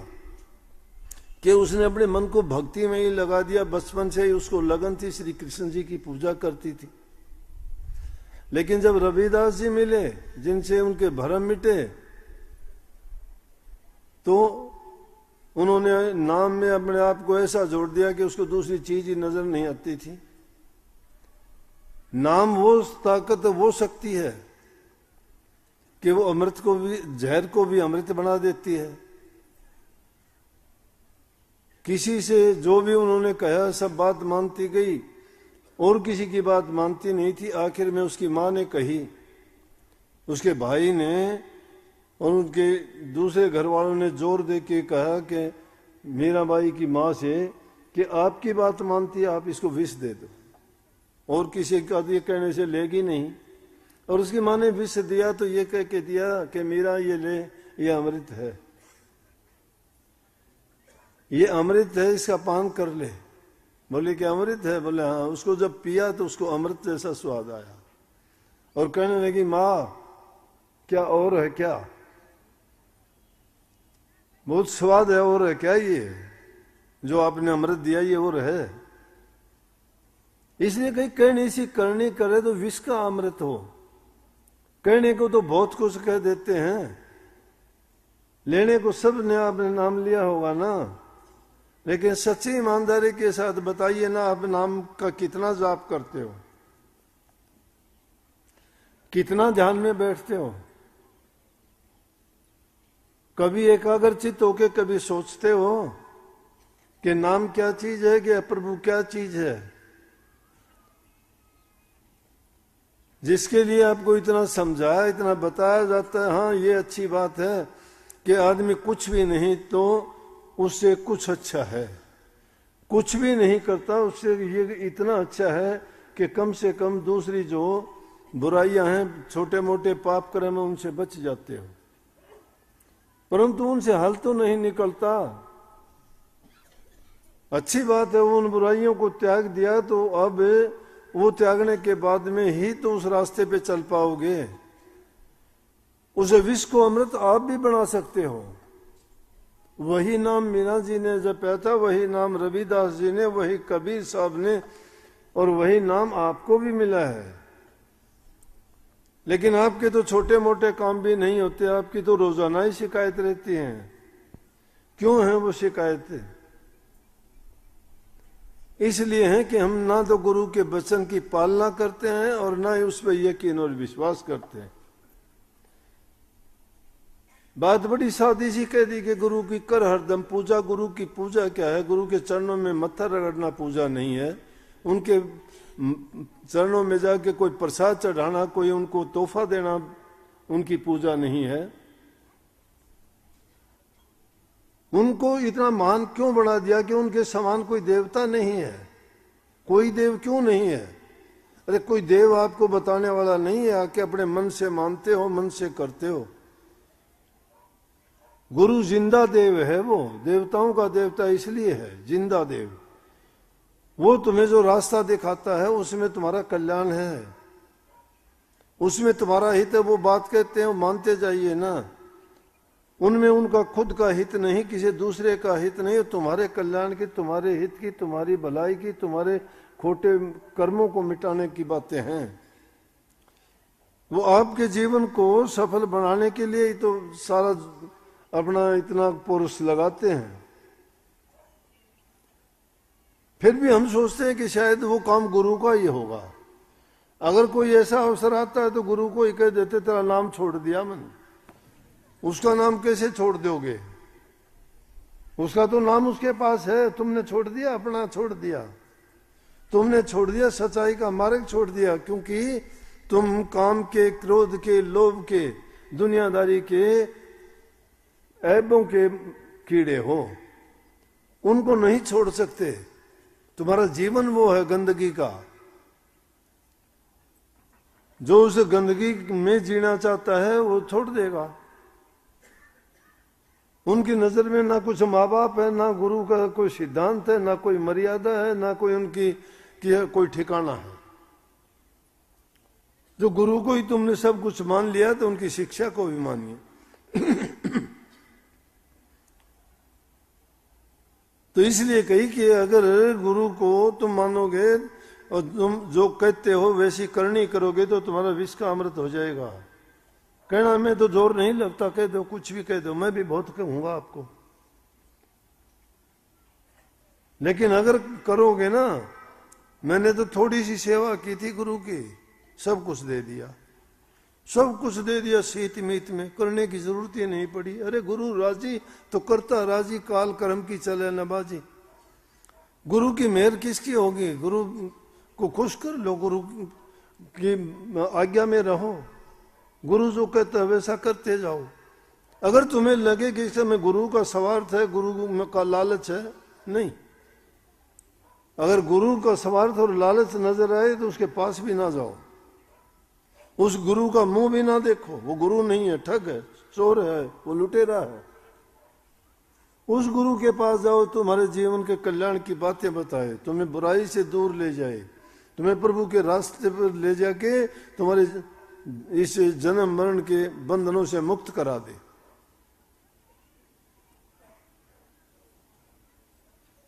कि उसने अपने मन को भक्ति में ही लगा दिया। बचपन से ही उसको लगन थी, श्री कृष्ण जी की पूजा करती थी। लेकिन जब रविदास जी मिले, जिनसे उनके भरम मिटे, तो उन्होंने नाम में अपने आप को ऐसा जोड़ दिया कि उसको दूसरी चीज ही नजर नहीं आती थी। नाम वो ताकत, वो शक्ति है कि वो अमृत को भी, जहर को भी अमृत बना देती है। किसी से जो भी उन्होंने कहा सब बात मानती गई और किसी की बात मानती नहीं थी। आखिर में उसकी मां ने कही, उसके भाई ने और उनके दूसरे घर वालों ने जोर दे के कहा कि मीराबाई की मां से कि आपकी बात मानती है, आप इसको विष दे दो। और किसी का ये कहने से लेगी नहीं। और उसकी मां ने विष दिया तो ये कह के दिया कि मीरा ये ले, ये अमृत है, ये अमृत है, इसका पान कर ले। बोले कि अमृत है? बोले हाँ। उसको जब पिया तो उसको अमृत जैसा स्वाद आया और कहने लगी, माँ क्या और है क्या? बहुत स्वाद है, और है क्या? ये जो आपने अमृत दिया ये और है। इसलिए कहीं कहने सी करनी करे तो विष का अमृत हो। कहने को तो बहुत कुछ कह देते हैं, लेने को सब ने आपने नाम लिया होगा ना, लेकिन सच्ची ईमानदारी के साथ बताइए ना, आप नाम का कितना जाप करते हो, कितना ध्यान में बैठते हो? कभी एकाग्रचित होके कभी सोचते हो कि नाम क्या चीज है, कि प्रभु क्या चीज है, जिसके लिए आपको इतना समझाया, इतना बताया जाता है। हाँ, ये अच्छी बात है कि आदमी कुछ भी नहीं तो उससे कुछ अच्छा है। कुछ भी नहीं करता, उससे ये इतना अच्छा है कि कम से कम दूसरी जो बुराइयां हैं, छोटे मोटे पाप कर्म, उनसे बच जाते हो, परंतु उनसे हल तो नहीं निकलता। अच्छी बात है, उन बुराइयों को त्याग दिया तो अब वो त्यागने के बाद में ही तो उस रास्ते पे चल पाओगे। उसे विष को अमृत आप भी बना सकते हो। वही नाम मीना जी ने जपा था, वही नाम रविदास जी ने, वही कबीर साहब ने, और वही नाम आपको भी मिला है। लेकिन आपके तो छोटे मोटे काम भी नहीं होते, आपकी तो रोजाना ही शिकायत रहती है। क्यों है वो शिकायतें? इसलिए है कि हम ना तो गुरु के वचन की पालना करते हैं और ना ही उस पर यकीन और विश्वास करते हैं। बात बड़ी सादी सी कह दी कि गुरु की कर हरदम पूजा। गुरु की पूजा क्या है? गुरु के चरणों में मत्था रगड़ना पूजा नहीं है। उनके चरणों में जाके कोई प्रसाद चढ़ाना, कोई उनको तोहफा देना उनकी पूजा नहीं है। उनको इतना महान क्यों बना दिया कि उनके समान कोई देवता नहीं है? कोई देव क्यों नहीं है? अरे कोई देव आपको बताने वाला नहीं है, आके अपने मन से मानते हो, मन से करते हो। गुरु जिंदा देव है, वो देवताओं का देवता इसलिए है जिंदा देव। वो तुम्हें जो रास्ता दिखाता है उसमें तुम्हारा कल्याण है, उसमें तुम्हारा हित है। वो बात कहते हैं, वो मानते जाइए ना। उनमें उनका खुद का हित नहीं, किसी दूसरे का हित नहीं, तुम्हारे कल्याण की, तुम्हारे हित की, तुम्हारी भलाई की, तुम्हारे खोटे कर्मों को मिटाने की बातें हैं। वो आपके जीवन को सफल बनाने के लिए तो सारा अपना इतना पुरुष लगाते हैं। फिर भी हम सोचते हैं कि शायद वो काम गुरु का ही होगा। अगर कोई ऐसा अवसर आता है तो गुरु को ही कह देते तेरा नाम छोड़ दिया मैंने। उसका नाम कैसे छोड़ दोगे? उसका तो नाम उसके पास है, तुमने छोड़ दिया, अपना छोड़ दिया। तुमने छोड़ दिया सच्चाई का मार्ग छोड़ दिया, क्योंकि तुम काम के, क्रोध के, लोभ के, दुनियादारी के, ऐबों के कीड़े हो। उनको नहीं छोड़ सकते। तुम्हारा जीवन वो है गंदगी का। जो उस गंदगी में जीना चाहता है वो छोड़ देगा। उनकी नजर में ना कुछ माँ बाप है, ना गुरु का कोई सिद्धांत है, ना कोई मर्यादा है, ना कोई उनकी कोई ठिकाना है। जो गुरु को ही तुमने सब कुछ मान लिया तो उनकी शिक्षा को भी मानिए। तो इसलिए कही कि अगर गुरु को तुम मानोगे और तुम जो कहते हो वैसी करनी करोगे तो तुम्हारा विष का अमृत हो जाएगा। कहना में तो जोर नहीं लगता, कह दो, कुछ भी कह दो, मैं भी बहुत कहूंगा आपको। लेकिन अगर करोगे ना, मैंने तो थोड़ी सी सेवा की थी गुरु की, सब कुछ दे दिया, सब कुछ दे दिया शीत मीत में, करने की जरूरत ही नहीं पड़ी। अरे गुरु राजी तो करता राजी, काल कर्म की चले नबाजी। गुरु की मेहर किसकी होगी? गुरु को खुश कर लो, गुरु की आज्ञा में रहो, गुरु जो कहता है वैसा करते जाओ। अगर तुम्हें लगे कि इसमें गुरु का स्वार्थ है, गुरु का लालच है, नहीं। अगर गुरु का स्वार्थ और लालच नजर आए तो उसके पास भी ना जाओ, उस गुरु का मुंह भी ना देखो। वो गुरु नहीं है, ठग है, चोर है, वो लुटेरा है। उस गुरु के पास जाओ, तुम्हारे जीवन के कल्याण की बातें बताए, तुम्हें बुराई से दूर ले जाए, तुम्हें प्रभु के रास्ते पर ले जाके तुम्हारे इस जन्म मरण के बंधनों से मुक्त करा दे।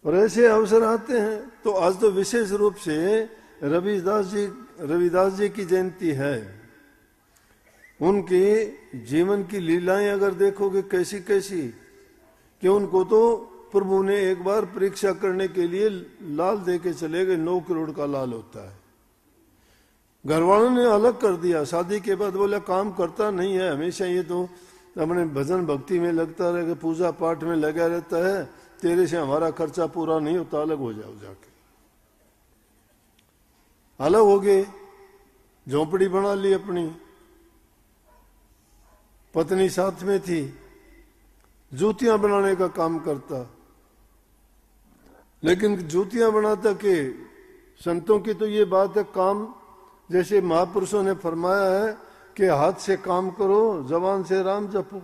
और ऐसे अवसर आते हैं। तो आज तो विशेष रूप से रविदास जी की जयंती है। उनके जीवन की लीलाएं अगर देखोगे कैसी कैसी, कि उनको तो प्रभु ने एक बार परीक्षा करने के लिए लाल दे के चले गए। 9 करोड़ का लाल होता है। घर वालों ने अलग कर दिया। शादी के बाद बोला काम करता नहीं है, हमेशा ये तो अपने भजन भक्ति में लगता रहेगा, पूजा पाठ में लगा रहता है, तेरे से हमारा खर्चा पूरा नहीं होता, अलग हो जाओ। जाके अलग हो गए, झोंपड़ी बना ली अपनी, पत्नी साथ में थी, जूतियां बनाने का काम करता। लेकिन जूतियां बनाता के संतों की तो ये बात है, काम जैसे महापुरुषों ने फरमाया है कि हाथ से काम करो, जबान से राम जपो।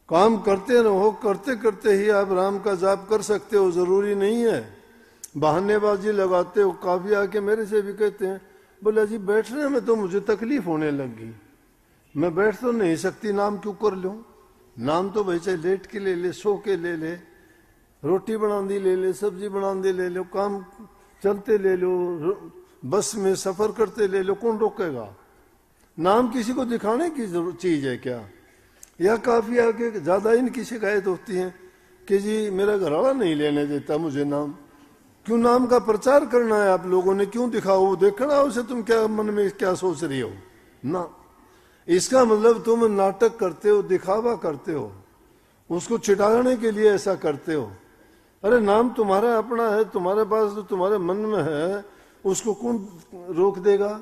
काम करते रहो, करते करते ही आप राम का जाप कर सकते हो, जरूरी नहीं है बहानेबाजी लगाते हो। काफी आके मेरे से भी कहते हैं, बोले जी बैठने में तो मुझे तकलीफ होने लगी, मैं बैठ तो नहीं सकती, नाम क्यों कर लूं? नाम तो भाई चाहे लेट के ले ले, सो के ले ले, रोटी बना दी ले ले, सब्जी बना दी ले लो, काम चलते ले लो, बस में सफर करते ले लो, कौन रोकेगा? नाम किसी को दिखाने की चीज है क्या? या काफी आगे ज्यादा इनकी शिकायत होती है कि जी मेरा घरवाला नहीं लेने देता मुझे नाम। क्यों नाम का प्रचार करना है आप लोगों ने? क्यों दिखाओ? देखना उसे तुम क्या मन में क्या सोच रही हो ना। इसका मतलब तुम नाटक करते हो, दिखावा करते हो, उसको चिढ़ाने के लिए ऐसा करते हो। अरे नाम तुम्हारा अपना है, तुम्हारे पास तो तुम्हारे मन में है, उसको कौन रोक देगा?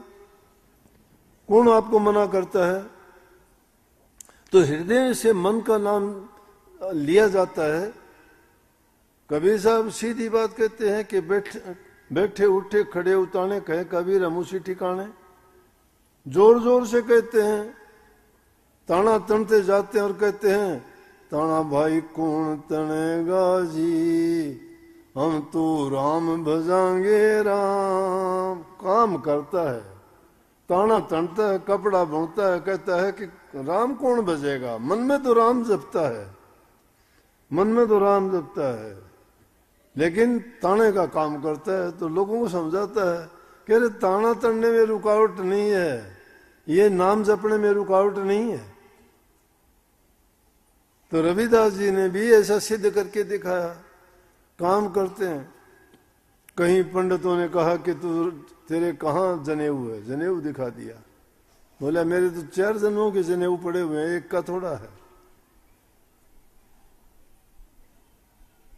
कौन आपको मना करता है? तो हृदय से मन का नाम लिया जाता है। कबीर साहब सीधी बात कहते हैं कि बैठे उठे खड़े उताने कहे कबीर हम उसी ठिकाने। जोर जोर से कहते हैं, ताना तनते जाते हैं और कहते हैं ताना भाई कौन तनेगा जी, हम तो राम भजांगे राम। काम करता है, ताना तनता है, कपड़ा बुनता है, कहता है कि राम कौन भजेगा? मन में तो राम जपता है, मन में तो राम जपता है, लेकिन ताने का काम करता है। तो लोगों को समझाता है कि अरे ताना तड़ने में रुकावट नहीं है, ये नाम जपने में रुकावट नहीं है। तो रविदास जी ने भी ऐसा सिद्ध करके दिखाया, काम करते हैं। कहीं पंडितों ने कहा कि तू तेरे कहाँ जनेऊ है, जनेऊ दिखा दिया। बोला मेरे तो 4 जन्मों के जनेऊ पड़े हुए हैं, एक का थोड़ा है।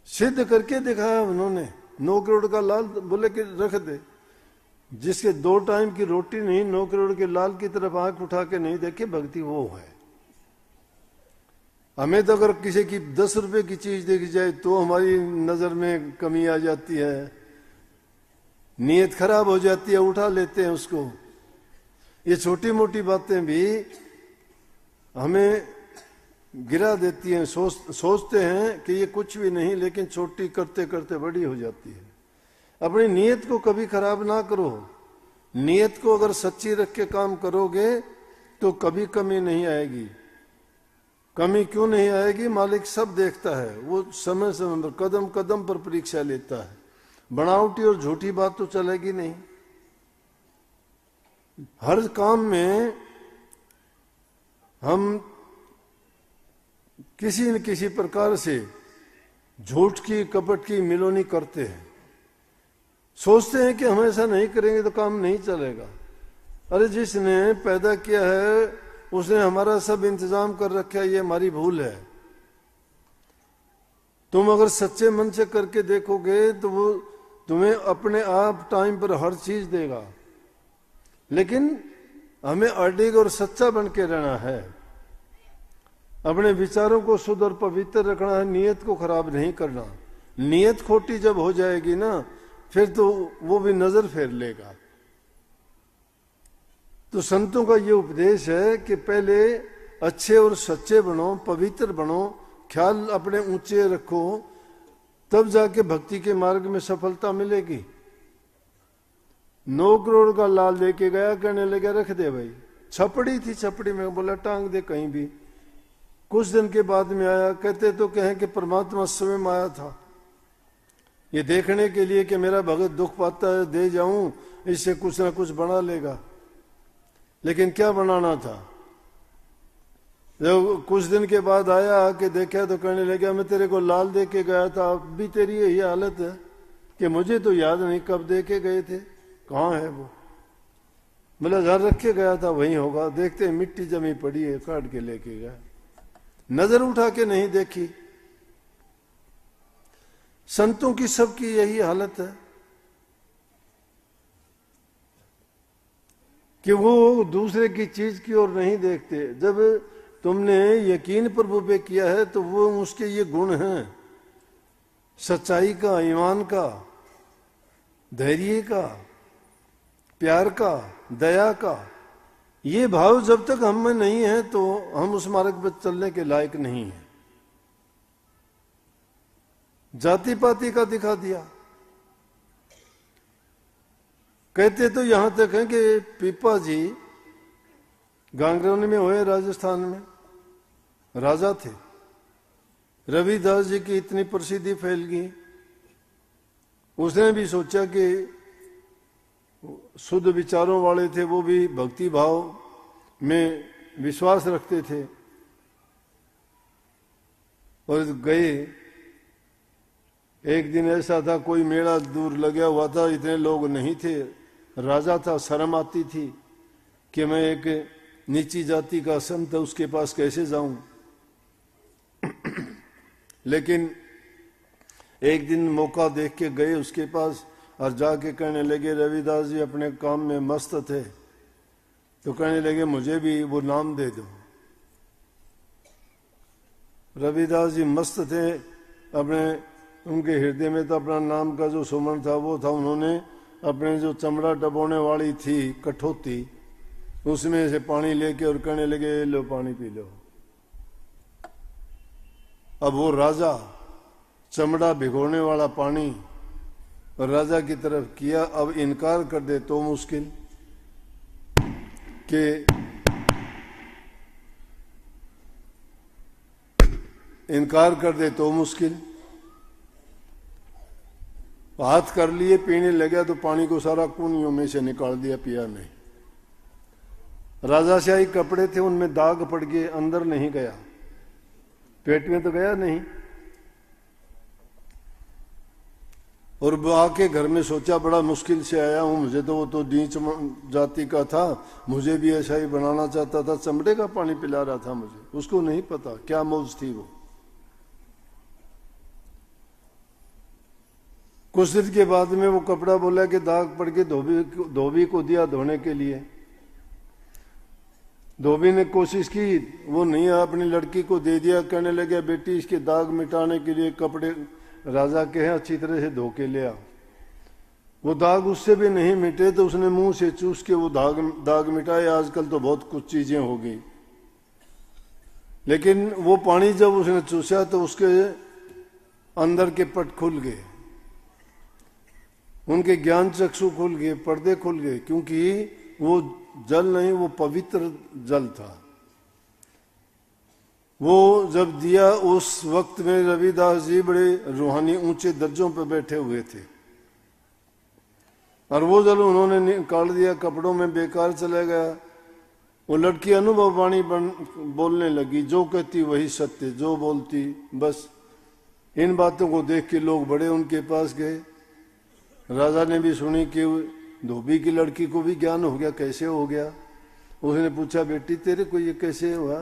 सिद्ध करके दिखाया उन्होंने। 9 करोड़ का लाल बोले कि रख दे, जिसके 2 टाइम की रोटी नहीं, 9 करोड़ के लाल की तरफ आंख उठा के नहीं देखे, भक्ति वो है। हमें तो अगर किसी की 10 रुपए की चीज देखी जाए तो हमारी नजर में कमी आ जाती है, नीयत खराब हो जाती है, उठा लेते हैं उसको। ये छोटी मोटी बातें भी हमें गिरा देती हैं। सोचते हैं कि ये कुछ भी नहीं, लेकिन छोटी करते करते बड़ी हो जाती है। अपनी नीयत को कभी खराब ना करो। नीयत को अगर सच्ची रख के काम करोगे तो कभी कमी नहीं आएगी। कमी क्यों नहीं आएगी? मालिक सब देखता है, वो समय समय पर कदम कदम पर परीक्षा लेता है। बनावटी और झूठी बात तो चलेगी नहीं। हर काम में हम किसी न किसी प्रकार से झूठ की कपट की मिलोनी करते हैं। सोचते हैं कि हम ऐसा नहीं करेंगे तो काम नहीं चलेगा। अरे जिसने पैदा किया है उसने हमारा सब इंतजाम कर रखा है, ये हमारी भूल है। तुम अगर सच्चे मन से करके देखोगे तो वो तुम्हें अपने आप टाइम पर हर चीज देगा। लेकिन हमें अडिग और सच्चा बन के रहना है। अपने विचारों को शुद्ध और पवित्र रखना है, नीयत को खराब नहीं करना। नीयत खोटी जब हो जाएगी ना, फिर तो वो भी नजर फेर लेगा। तो संतों का ये उपदेश है कि पहले अच्छे और सच्चे बनो, पवित्र बनो, ख्याल अपने ऊंचे रखो, तब जाके भक्ति के मार्ग में सफलता मिलेगी। 9 करोड़ का लाल लेके गया, कहने लगा रख दे भाई। छपड़ी थी, छपड़ी में बोला टांग दे कहीं भी। कुछ दिन के बाद में आया, कहते तो कहें कि परमात्मा स्वयं आया था ये देखने के लिए कि मेरा भगत दुख पाता है, दे जाऊं, इससे कुछ ना कुछ बना लेगा। लेकिन क्या बनाना था? जब कुछ दिन के बाद आया, आके देखा तो कहने लगा मैं तेरे को लाल दे के गया था, अब भी तेरी यही हालत है कि मुझे तो याद नहीं कब दे के गए थे, कहाँ है वो? बोला घर रख के गया था, वहीं होगा। देखते मिट्टी जमी पड़ी है, काट के लेके गया, नजर उठा के नहीं देखी। संतों की सबकी यही हालत है कि वो दूसरे की चीज की ओर नहीं देखते। जब तुमने यकीन प्रभु पे किया है तो वो उसके ये गुण हैं, सच्चाई का, ईमान का, धैर्य का, प्यार का, दया का, ये भाव जब तक हम में नहीं है तो हम उस मार्ग पर चलने के लायक नहीं है। जाति पाति का दिखा दिया। कहते तो यहां तक है कि पीपा जी गांगरौनी में हुए, राजस्थान में राजा थे। रविदास जी की इतनी प्रसिद्धि फैल गई, उसने भी सोचा कि शुद्ध विचारों वाले थे, वो भी भक्ति भाव में विश्वास रखते थे, और गए। एक दिन ऐसा था, कोई मेला दूर लगा हुआ था, इतने लोग नहीं थे, राजा था, शर्म आती थी कि मैं एक नीची जाति का संत उसके पास कैसे जाऊं। लेकिन एक दिन मौका देख के गए उसके पास और जाके कहने लगे, रविदास जी अपने काम में मस्त थे, तो कहने लगे मुझे भी वो नाम दे दो। रविदास जी मस्त थे, अपने उनके हृदय में तो अपना नाम का जो सुमन था वो था। उन्होंने अपने जो चमड़ा डबोने वाली थी कठौती, उसमें से पानी लेके और कहने लगे, लो पानी पी लो। अब वो राजा चमड़ा भिगोने वाला पानी और राजा की तरफ किया। अब इनकार कर दे तो मुश्किल कि इनकार कर दे तो मुश्किल। हाथ कर लिए, पीने लगा तो पानी को सारा कूनियों में से निकाल दिया, पिया नहीं। राजाशाही कपड़े थे, उनमें दाग पड़ गए, अंदर नहीं गया, पेट में तो गया नहीं। और वो आके घर में सोचा, बड़ा मुश्किल से आया हूं, मुझे तो वो तो नीच जाति का था, मुझे भी ऐसा ही बनाना चाहता था, चमड़े का पानी पिला रहा था मुझे। उसको नहीं पता क्या मौज थी वो। कुछ दिन के बाद में वो कपड़ा बोला कि दाग पड़ के धोबी को दिया धोने के लिए। धोबी ने कोशिश की, वो नहीं, अपनी लड़की को दे दिया। कहने लगे, बेटी इसके दाग मिटाने के लिए कपड़े राजा के हैं, अच्छी तरह से धो के ले आ। वो दाग उससे भी नहीं मिटे तो उसने मुंह से चूस के वो दाग मिटाए। आजकल तो बहुत कुछ चीजें हो गई, लेकिन वो पानी जब उसने चूसा तो उसके अंदर के पट खुल गए, उनके ज्ञान चक्षु खुल गए, पर्दे खुल गए, क्योंकि वो जल नहीं, वो पवित्र जल था। वो जब दिया, उस वक्त में रविदास जी बड़े रूहानी ऊंचे दर्जों पर बैठे हुए थे, और वो जल उन्होंने निकाल दिया, कपड़ों में बेकार चला गया। वो लड़की अनुभव वाणी बोलने लगी, जो कहती वही सत्य, जो बोलती बस। इन बातों को देख के लोग बड़े उनके पास गए। राजा ने भी सुनी कि धोबी की लड़की को भी ज्ञान हो गया, कैसे हो गया। उसने पूछा, बेटी तेरे को ये कैसे हुआ?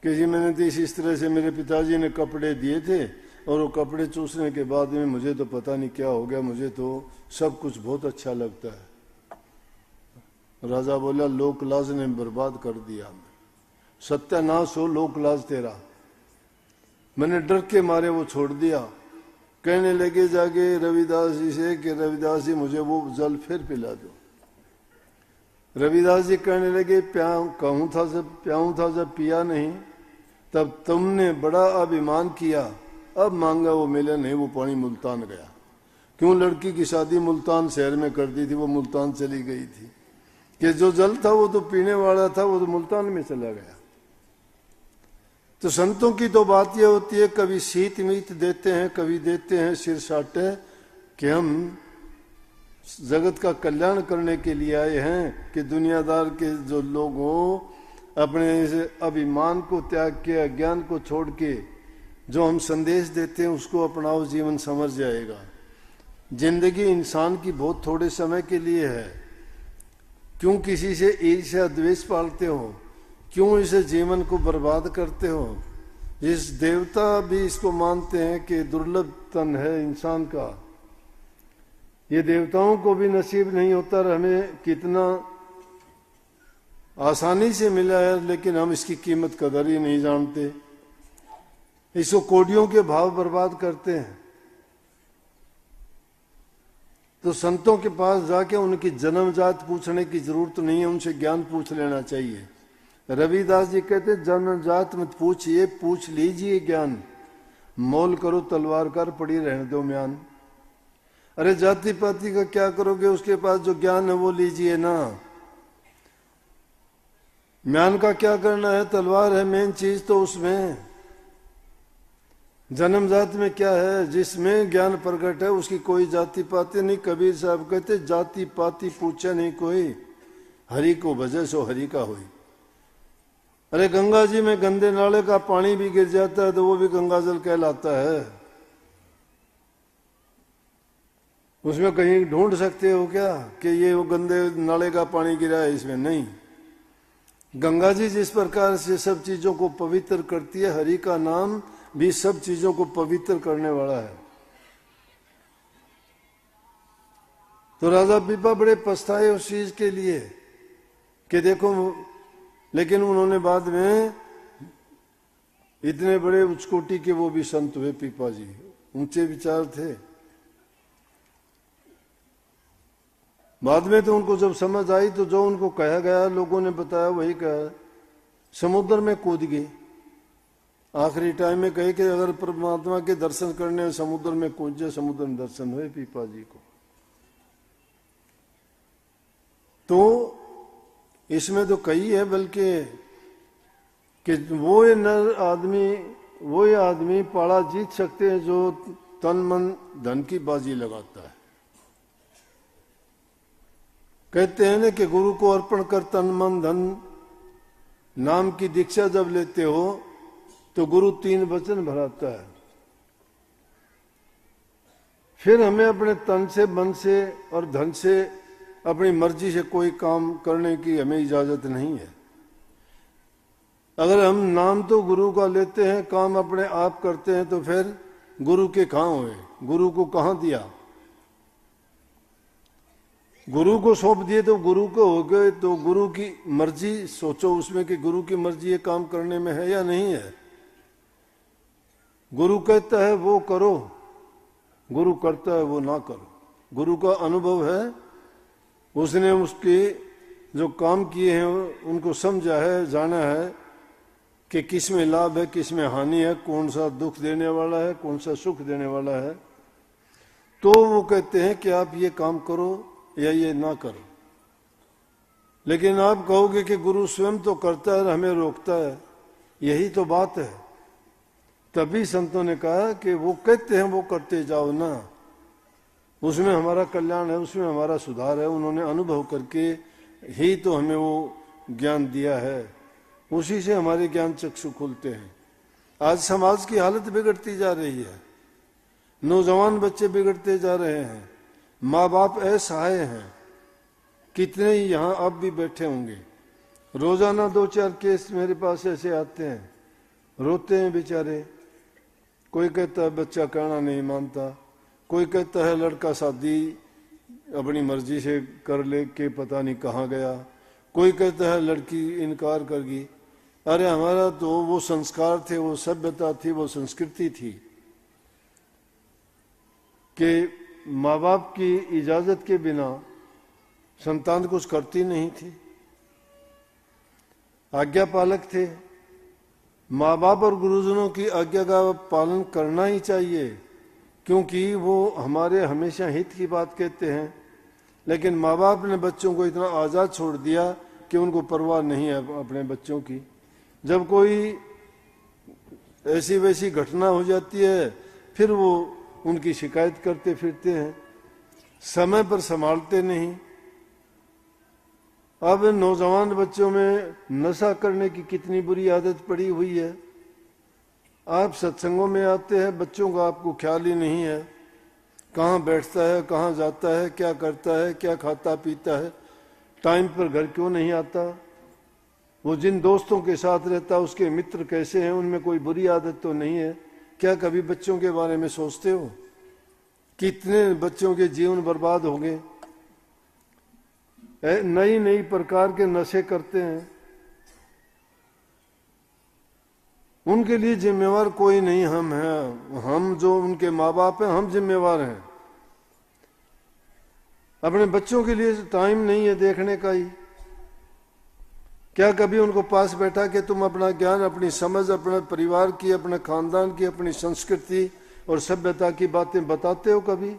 कि जी मैंने तो इस तरह से, मेरे पिताजी ने कपड़े दिए थे और वो कपड़े चूसने के बाद में मुझे तो पता नहीं क्या हो गया, मुझे तो सब कुछ बहुत अच्छा लगता है। राजा बोला, लोक लाज ने बर्बाद कर दिया, सत्यानाश हो लोक लाज तेरा। मैंने डर के मारे वो छोड़ दिया। कहने लगे जाके रविदास जी से कि रविदास जी मुझे वो जल फिर पिला दो। रविदास जी कहने लगे, कहूं था जब पिया नहीं, तब तुमने बड़ा अभिमान किया, अब मांगा वो मिला नहीं, वो पानी मुल्तान गया। क्यों? लड़की की शादी मुल्तान शहर में कर दी थी, वो मुल्तान चली गई थी, कि जो जल था वो तो पीने वाला था, वो तो मुल्तान में चला गया। तो संतों की तो बात ये होती है, कभी शीत मीत देते हैं, कभी देते हैं सिर साटे, कि हम जगत का कल्याण करने के लिए आए हैं, कि दुनियादार के जो लोग हों, अपने इस अभिमान को त्याग के, अज्ञान को छोड़ के जो हम संदेश देते हैं उसको अपनाओ, जीवन समझ जाएगा। जिंदगी इंसान की बहुत थोड़े समय के लिए है। क्यों किसी से ईर्ष्या द्वेष पालते हो? क्यों इसे जीवन को बर्बाद करते हो? इस देवता भी इसको मानते हैं कि दुर्लभ तन है इंसान का, ये देवताओं को भी नसीब नहीं होता। हमें कितना आसानी से मिला है, लेकिन हम इसकी कीमत कदर ही नहीं जानते। इसको कोडियों के भाव बर्बाद करते हैं। तो संतों के पास जाके उनकी जन्मजात पूछने की जरूरत नहीं है, उनसे ज्ञान पूछ लेना चाहिए। रविदास जी कहते जन्मजात मत पूछिए, पूछ लीजिए ज्ञान। मोल करो तलवार कर, पड़ी रहने दो म्यान। अरे जाति पाति का क्या करोगे, उसके पास जो ज्ञान है वो लीजिए ना। म्यान का क्या करना है, तलवार है मेन चीज तो उसमें। जन्मजात में क्या है, जिसमें ज्ञान प्रकट है उसकी कोई जाति पाति नहीं। कबीर साहब कहते जाति पाति पूछे नहीं कोई, हरि को भजे सो हरि का होई। अरे गंगा जी में गंदे नाले का पानी भी गिर जाता है तो वो भी गंगा जल कहलाता है। उसमें कहीं ढूंढ सकते हो क्या कि ये वो गंदे नाले का पानी गिरा है इसमें? नहीं। गंगा जी जिस प्रकार से सब चीजों को पवित्र करती है, हरि का नाम भी सब चीजों को पवित्र करने वाला है। तो राजा पीपा बड़े पछताए उस चीज के लिए कि देखो, लेकिन उन्होंने बाद में इतने बड़े उच्चकोटि के वो भी संत हुए। पीपा जी ऊंचे विचार थे। बाद में तो उनको जब समझ आई तो जो उनको कहा गया, लोगों ने बताया वही कहा। समुद्र में कूद गए। आखिरी टाइम में कहे कि अगर परमात्मा के दर्शन करने समुद्र में कूद जाए, समुद्र में दर्शन हुए पीपा जी को। तो इसमें तो कई है, बल्कि कि वो आदमी पाड़ा जीत सकते हैं जो तन मन धन की बाजी लगाता है। कहते हैं ना कि गुरु को अर्पण कर तन मन धन नाम की दीक्षा जब लेते हो तो गुरु 3 वचन भराता है। फिर हमें अपने तन से, मन से और धन से, अपनी मर्जी से कोई काम करने की हमें इजाजत नहीं है। अगर हम नाम तो गुरु का लेते हैं, काम अपने आप करते हैं, तो फिर गुरु के कहां हुए, गुरु को कहां दिया? गुरु को सौंप दिए तो गुरु को हो गए। तो गुरु की मर्जी सोचो उसमें कि गुरु की मर्जी ये काम करने में है या नहीं है। गुरु कहता है वो करो, गुरु करता है वो ना करो। गुरु का अनुभव है, उसने उसके जो काम किए हैं उनको समझा है, जाना है कि किस में लाभ है, किस में हानि है, कौन सा दुख देने वाला है, कौन सा सुख देने वाला है। तो वो कहते हैं कि आप ये काम करो या ये ना करो। लेकिन आप कहोगे कि गुरु स्वयं तो करता है और हमें रोकता है, यही तो बात है। तभी संतों ने कहा कि वो कहते हैं वो करते जाओ ना, उसमें हमारा कल्याण है, उसमें हमारा सुधार है। उन्होंने अनुभव करके ही तो हमें वो ज्ञान दिया है, उसी से हमारे ज्ञान चक्षु खुलते हैं। आज समाज की हालत बिगड़ती जा रही है, नौजवान बच्चे बिगड़ते जा रहे हैं, माँ बाप असहाय हैं। कितने ही यहाँ अब भी बैठे होंगे, रोजाना 2-4 केस मेरे पास ऐसे आते हैं, रोते हैं बेचारे। कोई कहता है बच्चा कहना नहीं मानता, कोई कहता है लड़का शादी अपनी मर्जी से कर ले के पता नहीं कहाँ गया, कोई कहता है लड़की इनकार कर गई। अरे हमारा तो वो संस्कार थे, वो सभ्यता थी, वो संस्कृति थी कि माँ बाप की इजाजत के बिना संतान कुछ करती नहीं थी, आज्ञा पालक थे। माँ बाप और गुरुजनों की आज्ञा का पालन करना ही चाहिए, क्योंकि वो हमारे हमेशा हित की बात कहते हैं। लेकिन माँ बाप ने बच्चों को इतना आज़ाद छोड़ दिया कि उनको परवाह नहीं है अपने बच्चों की। जब कोई ऐसी वैसी घटना हो जाती है फिर वो उनकी शिकायत करते फिरते हैं, समय पर संभालते नहीं। अब नौजवान बच्चों में नशा करने की कितनी बुरी आदत पड़ी हुई है। आप सत्संगों में आते हैं, बच्चों का आपको ख्याल ही नहीं है, कहाँ बैठता है, कहाँ जाता है, क्या करता है, क्या खाता पीता है, टाइम पर घर क्यों नहीं आता, वो जिन दोस्तों के साथ रहता उसके मित्र कैसे हैं, उनमें कोई बुरी आदत तो नहीं है। क्या कभी बच्चों के बारे में सोचते हो? कितने बच्चों के जीवन बर्बाद हो गए। नई नई प्रकार के नशे करते हैं उनके लिए जिम्मेवार कोई नहीं, हम हैं। हम जो उनके माँ बाप हैं, हम जिम्मेवार हैं। अपने बच्चों के लिए टाइम नहीं है देखने का ही। क्या कभी उनको पास बैठा के तुम अपना ज्ञान, अपनी समझ, अपने परिवार की, अपने खानदान की, अपनी संस्कृति और सभ्यता की बातें बताते हो? कभी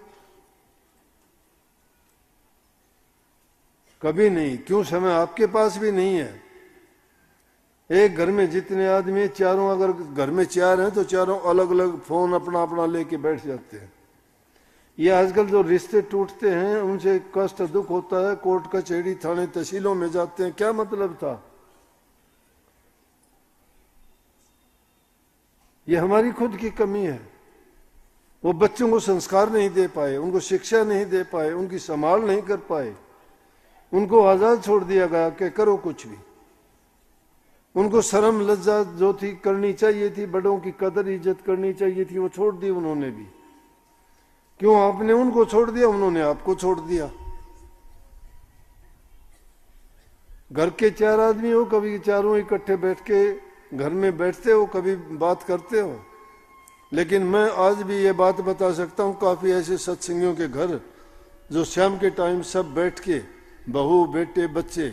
कभी नहीं। क्यों? समय आपके पास भी नहीं है। एक घर में जितने आदमी, चारों, अगर घर में चार हैं तो चारों अलग अलग फोन अपना अपना लेके बैठ जाते हैं। ये आजकल जो रिश्ते टूटते हैं उनसे कष्ट दुख होता है, कोर्ट कचहरी थाने तहसीलों में जाते हैं। क्या मतलब था? ये हमारी खुद की कमी है। वो बच्चों को संस्कार नहीं दे पाए, उनको शिक्षा नहीं दे पाए, उनकी संभाल नहीं कर पाए। उनको आजाद छोड़ दिया गया कि करो कुछ भी। उनको शर्म लज्जा जो थी करनी चाहिए थी, बड़ों की कदर इज्जत करनी चाहिए थी, वो छोड़ दी उन्होंने भी। क्यों? आपने उनको छोड़ दिया, उन्होंने आपको छोड़ दिया। घर के चार आदमी हो, कभी चारों इकट्ठे बैठ के घर में बैठते हो, कभी बात करते हो? लेकिन मैं आज भी ये बात बता सकता हूँ, काफी ऐसे सत्संगियों के घर जो शाम के टाइम सब बैठ के, बहू बेटे बच्चे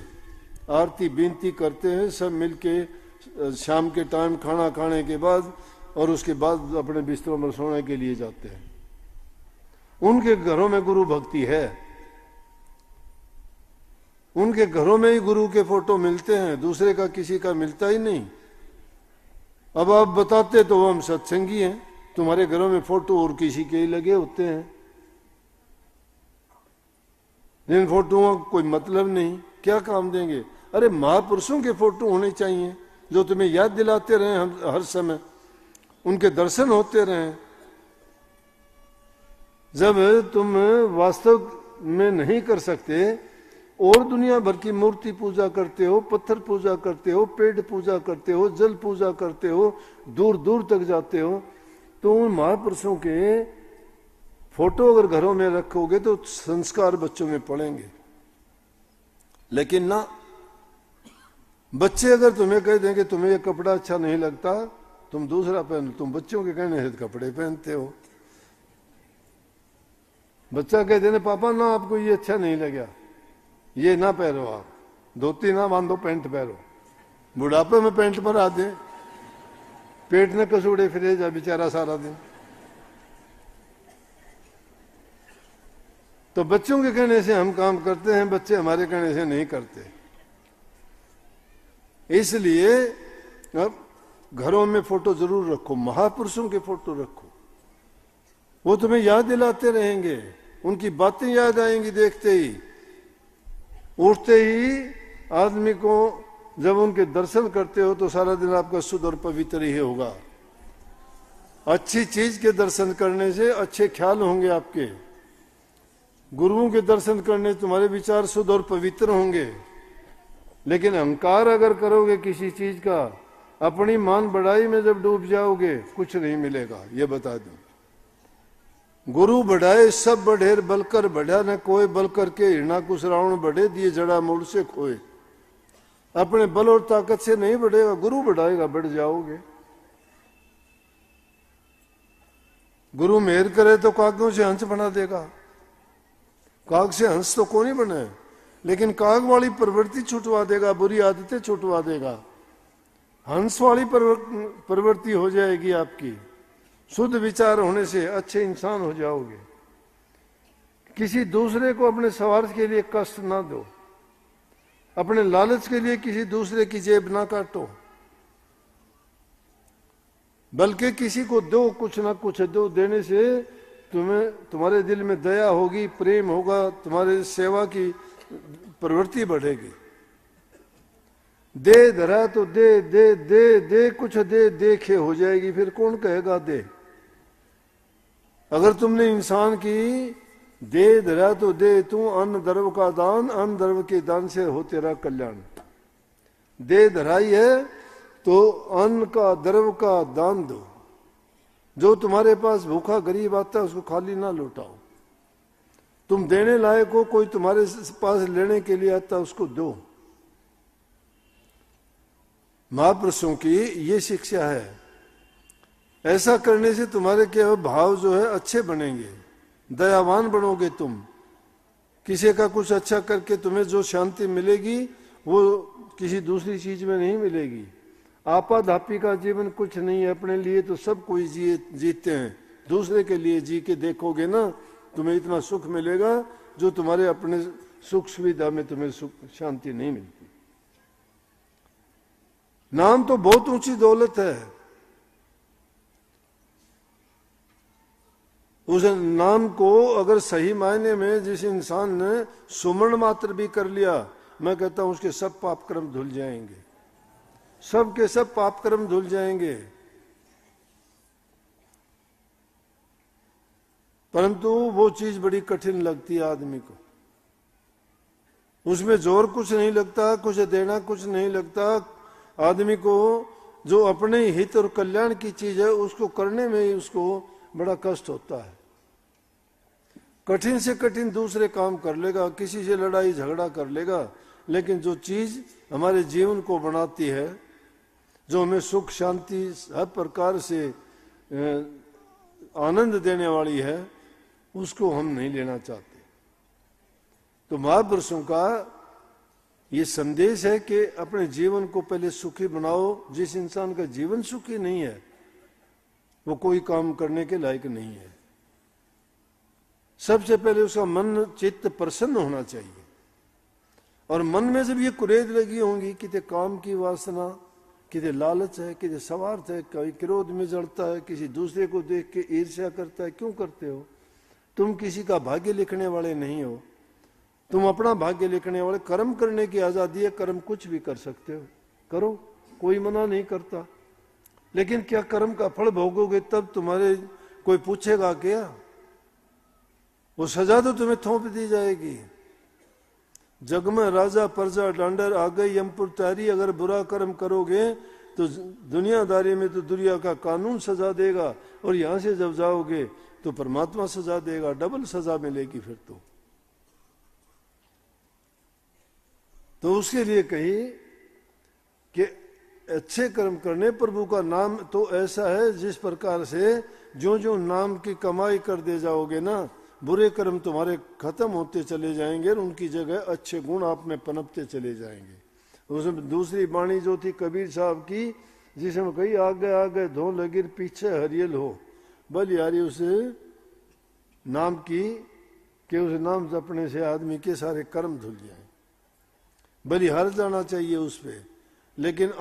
आरती बीनती करते हैं, सब मिलके शाम के टाइम खाना खाने के बाद, और उसके बाद अपने बिस्तरों में सोने के लिए जाते हैं। उनके घरों में गुरु भक्ति है। उनके घरों में ही गुरु के फोटो मिलते हैं, दूसरे का किसी का मिलता ही नहीं। अब आप बताते तो हम सत्संगी हैं, तुम्हारे घरों में फोटो और किसी के ही लगे होते हैं, जिन फोटोओं का कोई मतलब नहीं, क्या काम देंगे? अरे महापुरुषों के फोटो होने चाहिए जो तुम्हें याद दिलाते रहे हम हर समय, उनके दर्शन होते रहे। जब तुम वास्तव में नहीं कर सकते और दुनिया भर की मूर्ति पूजा करते हो, पत्थर पूजा करते हो, पेड़ पूजा करते हो, जल पूजा करते हो, दूर दूर तक जाते हो, तो उन महापुरुषों के फोटो अगर घरों में रखोगे तो संस्कार बच्चों में पड़ेंगे। लेकिन ना, बच्चे अगर तुम्हें कह देंगे तुम्हें ये कपड़ा अच्छा नहीं लगता, तुम दूसरा पहन, तुम बच्चों के कहने से कपड़े पहनते हो। बच्चा कह देने पापा ना आपको ये अच्छा नहीं लगा, ये ना पहनो, आप धोती ना बांधो, पैंट पहनो। बुढ़ापे में पैंट पर आ दे, पेट न कसूड़े फिरे जा बेचारा सारा दिन। तो बच्चों के कहने से हम काम करते हैं, बच्चे हमारे कहने से नहीं करते। इसलिए अब घरों में फोटो जरूर रखो, महापुरुषों के फोटो रखो, वो तुम्हें याद दिलाते रहेंगे, उनकी बातें याद आएंगी देखते ही। उठते ही आदमी को जब उनके दर्शन करते हो तो सारा दिन आपका शुद्ध और पवित्र ही होगा। अच्छी चीज के दर्शन करने से अच्छे ख्याल होंगे आपके। गुरुओं के दर्शन करने से तुम्हारे विचार शुद्ध और पवित्र होंगे। लेकिन अहंकार अगर करोगे किसी चीज का, अपनी मान बढ़ाई में जब डूब जाओगे, कुछ नहीं मिलेगा, ये बता दूं। गुरु बढ़ाए सब बढ़ेर बलकर बढ़ा न कोई, बल करके हिरणा कुछ रावण बढ़े, दिए जड़ा मूल से खोए। अपने बल और ताकत से नहीं बढ़ेगा, गुरु बढ़ाएगा, बढ़ जाओगे। गुरु मेहर करे तो कागों से हंस बना देगा। काग से हंस तो कौन ही बने, लेकिन काग वाली प्रवृत्ति छुटवा देगा, बुरी आदतें छुटवा देगा। हंस वाली प्रवृत्ति हो जाएगी आपकी। शुद्ध विचार होने से अच्छे इंसान हो जाओगे। किसी दूसरे को अपने स्वार्थ के लिए कष्ट ना दो, अपने लालच के लिए किसी दूसरे की जेब ना काटो, बल्कि किसी को दो, कुछ ना कुछ दो। देने से तुम्हारे दिल में दया होगी, प्रेम होगा, तुम्हारे सेवा की प्रवृत्ति बढ़ेगी। दे धरा तो दे दे दे दे, कुछ दे देखे हो जाएगी, फिर कौन कहेगा दे। अगर तुमने इंसान की दे धरा तो दे, तू अन्न द्रव का दान, अन्न द्रव के दान से हो तेरा कल्याण। दे धराई है तो अन्न का द्रव का दान दो। जो तुम्हारे पास भूखा गरीब आता है उसको खाली ना लौटाओ। तुम देने लायक हो, कोई तुम्हारे पास लेने के लिए आता है उसको दो। महापुरुषों की ये शिक्षा है। ऐसा करने से तुम्हारे क्या भाव जो है अच्छे बनेंगे, दयावान बनोगे तुम। किसी का कुछ अच्छा करके तुम्हें जो शांति मिलेगी वो किसी दूसरी चीज में नहीं मिलेगी। आपाधापी का जीवन कुछ नहीं है, अपने लिए तो सब कोई जीते हैं, दूसरे के लिए जी के देखोगे ना, तुम्हें इतना सुख मिलेगा जो तुम्हारे अपने सुख सुविधा में तुम्हें सुख शांति नहीं मिलती। नाम तो बहुत ऊंची दौलत है। उस नाम को अगर सही मायने में जिस इंसान ने सुमरण मात्र भी कर लिया, मैं कहता हूं उसके सब पाप कर्म धुल जाएंगे, सब के सब पाप कर्म धुल जाएंगे। परंतु वो चीज बड़ी कठिन लगती है आदमी को। उसमें जोर कुछ नहीं लगता, कुछ देना कुछ नहीं लगता। आदमी को जो अपने हित और कल्याण की चीज है उसको करने में ही उसको बड़ा कष्ट होता है। कठिन से कठिन दूसरे काम कर लेगा, किसी से लड़ाई झगड़ा कर लेगा, लेकिन जो चीज हमारे जीवन को बनाती है, जो हमें सुख शांति हर प्रकार से आनंद देने वाली है, उसको हम नहीं लेना चाहते। तो महापुरुषों का ये संदेश है कि अपने जीवन को पहले सुखी बनाओ। जिस इंसान का जीवन सुखी नहीं है वो कोई काम करने के लायक नहीं है। सबसे पहले उसका मन चित्त प्रसन्न होना चाहिए। और मन में जब ये कुरेद लगी होंगी, किते काम की वासना, किते लालच है, किते स्वार्थ है, कोई क्रोध में जड़ता है, किसी दूसरे को देख के ईर्ष्या करता है, क्यों करते हो? तुम किसी का भाग्य लिखने वाले नहीं हो, तुम अपना भाग्य लिखने वाले। कर्म करने की आजादी है, कर्म कुछ भी कर सकते हो, करो, कोई मना नहीं करता। लेकिन क्या कर्म का फल भोगोगे तब तुम्हारे कोई पूछेगा क्या? वो सजा तो तुम्हें थोप दी जाएगी। जग में राजा प्रजा डांडर आ गई यमपुर तारी। अगर बुरा कर्म करोगे तो दुनियादारी में तो दुनिया का कानून सजा देगा, और यहां से जब जाओगे तो परमात्मा सजा देगा, डबल सजा मिलेगी फिर तो उसके लिए कही कि अच्छे कर्म करने। प्रभु का नाम तो ऐसा है जिस प्रकार से जो जो नाम की कमाई कर दे जाओगे ना, बुरे कर्म तुम्हारे खत्म होते चले जाएंगे और उनकी जगह अच्छे गुण आप में पनपते चले जाएंगे। उसमें दूसरी वाणी जो थी कबीर साहब की, जिसमें कही आगे आगे धो लगिर पीछे हरियल हो, बल यारी उस नाम की कि उस नाम जपने से आदमी के सारे कर्म धुल जाए। बलि हार जाना चाहिए उस पे, लेकिन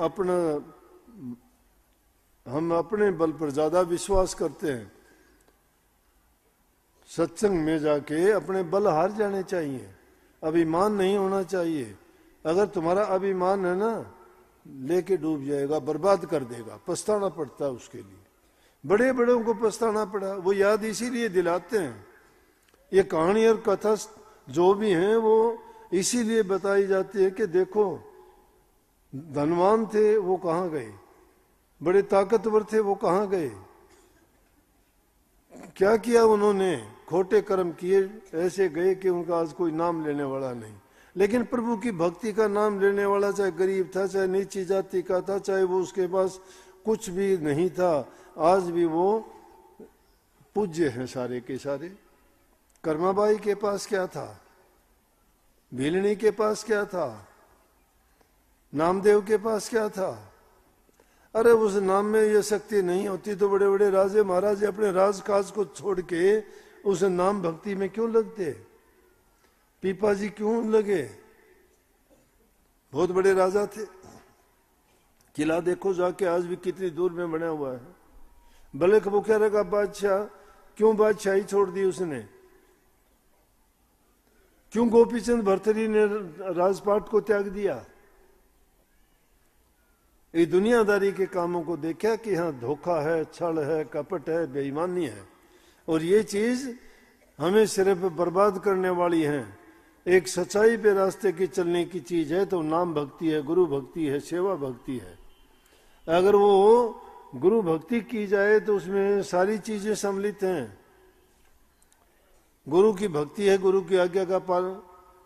हम अपने बल पर ज्यादा विश्वास करते हैं। सत्संग में जाके अपने बल हार जाने चाहिए, अभिमान नहीं होना चाहिए। अगर तुम्हारा अभिमान है ना, लेके डूब जाएगा, बर्बाद कर देगा, पछताना पड़ता है उसके लिए। बड़े बड़ों को पछताना पड़ा, वो याद इसीलिए दिलाते हैं। ये कहानी और कथा जो भी हैं वो इसीलिए बताई जाती है कि देखो धनवान थे वो कहाँ गए, बड़े ताकतवर थे वो कहाँ गए, क्या किया उन्होंने, खोटे कर्म किए, ऐसे गए कि उनका आज कोई नाम लेने वाला नहीं। लेकिन प्रभु की भक्ति का नाम लेने वाला, चाहे गरीब था, चाहे नीची जाति का था, चाहे वो उसके पास कुछ भी नहीं था, आज भी वो पूज्य हैं सारे के सारे। कर्माबाई के पास क्या था, भीलनी के पास क्या था, नामदेव के पास क्या था? अरे उस नाम में ये शक्ति नहीं होती तो बड़े बड़े राजे महाराजे अपने राजकाज को छोड़ के उस नाम भक्ति में क्यों लगते? पीपा जी क्यों लगे? बहुत बड़े राजा थे। किला देखो जाके, आज भी कितनी दूर में बना हुआ है। बलख बुखारा का बादशाह, क्यों बादशाही छोड़ दी उसने? क्यों गोपीचंद भरथरी ने राजपाट को त्याग दिया? ये दुनियादारी के कामों को देखा कि हाँ धोखा है, छल है, कपट है, बेईमानी है, और ये चीज हमें सिर्फ बर्बाद करने वाली है। एक सच्चाई पे रास्ते की चलने की चीज है तो नाम भक्ति है, गुरु भक्ति है, सेवा भक्ति है। अगर वो गुरु भक्ति की जाए तो उसमें सारी चीजें सम्मिलित हैं। गुरु की भक्ति है, गुरु की आज्ञा का पालन।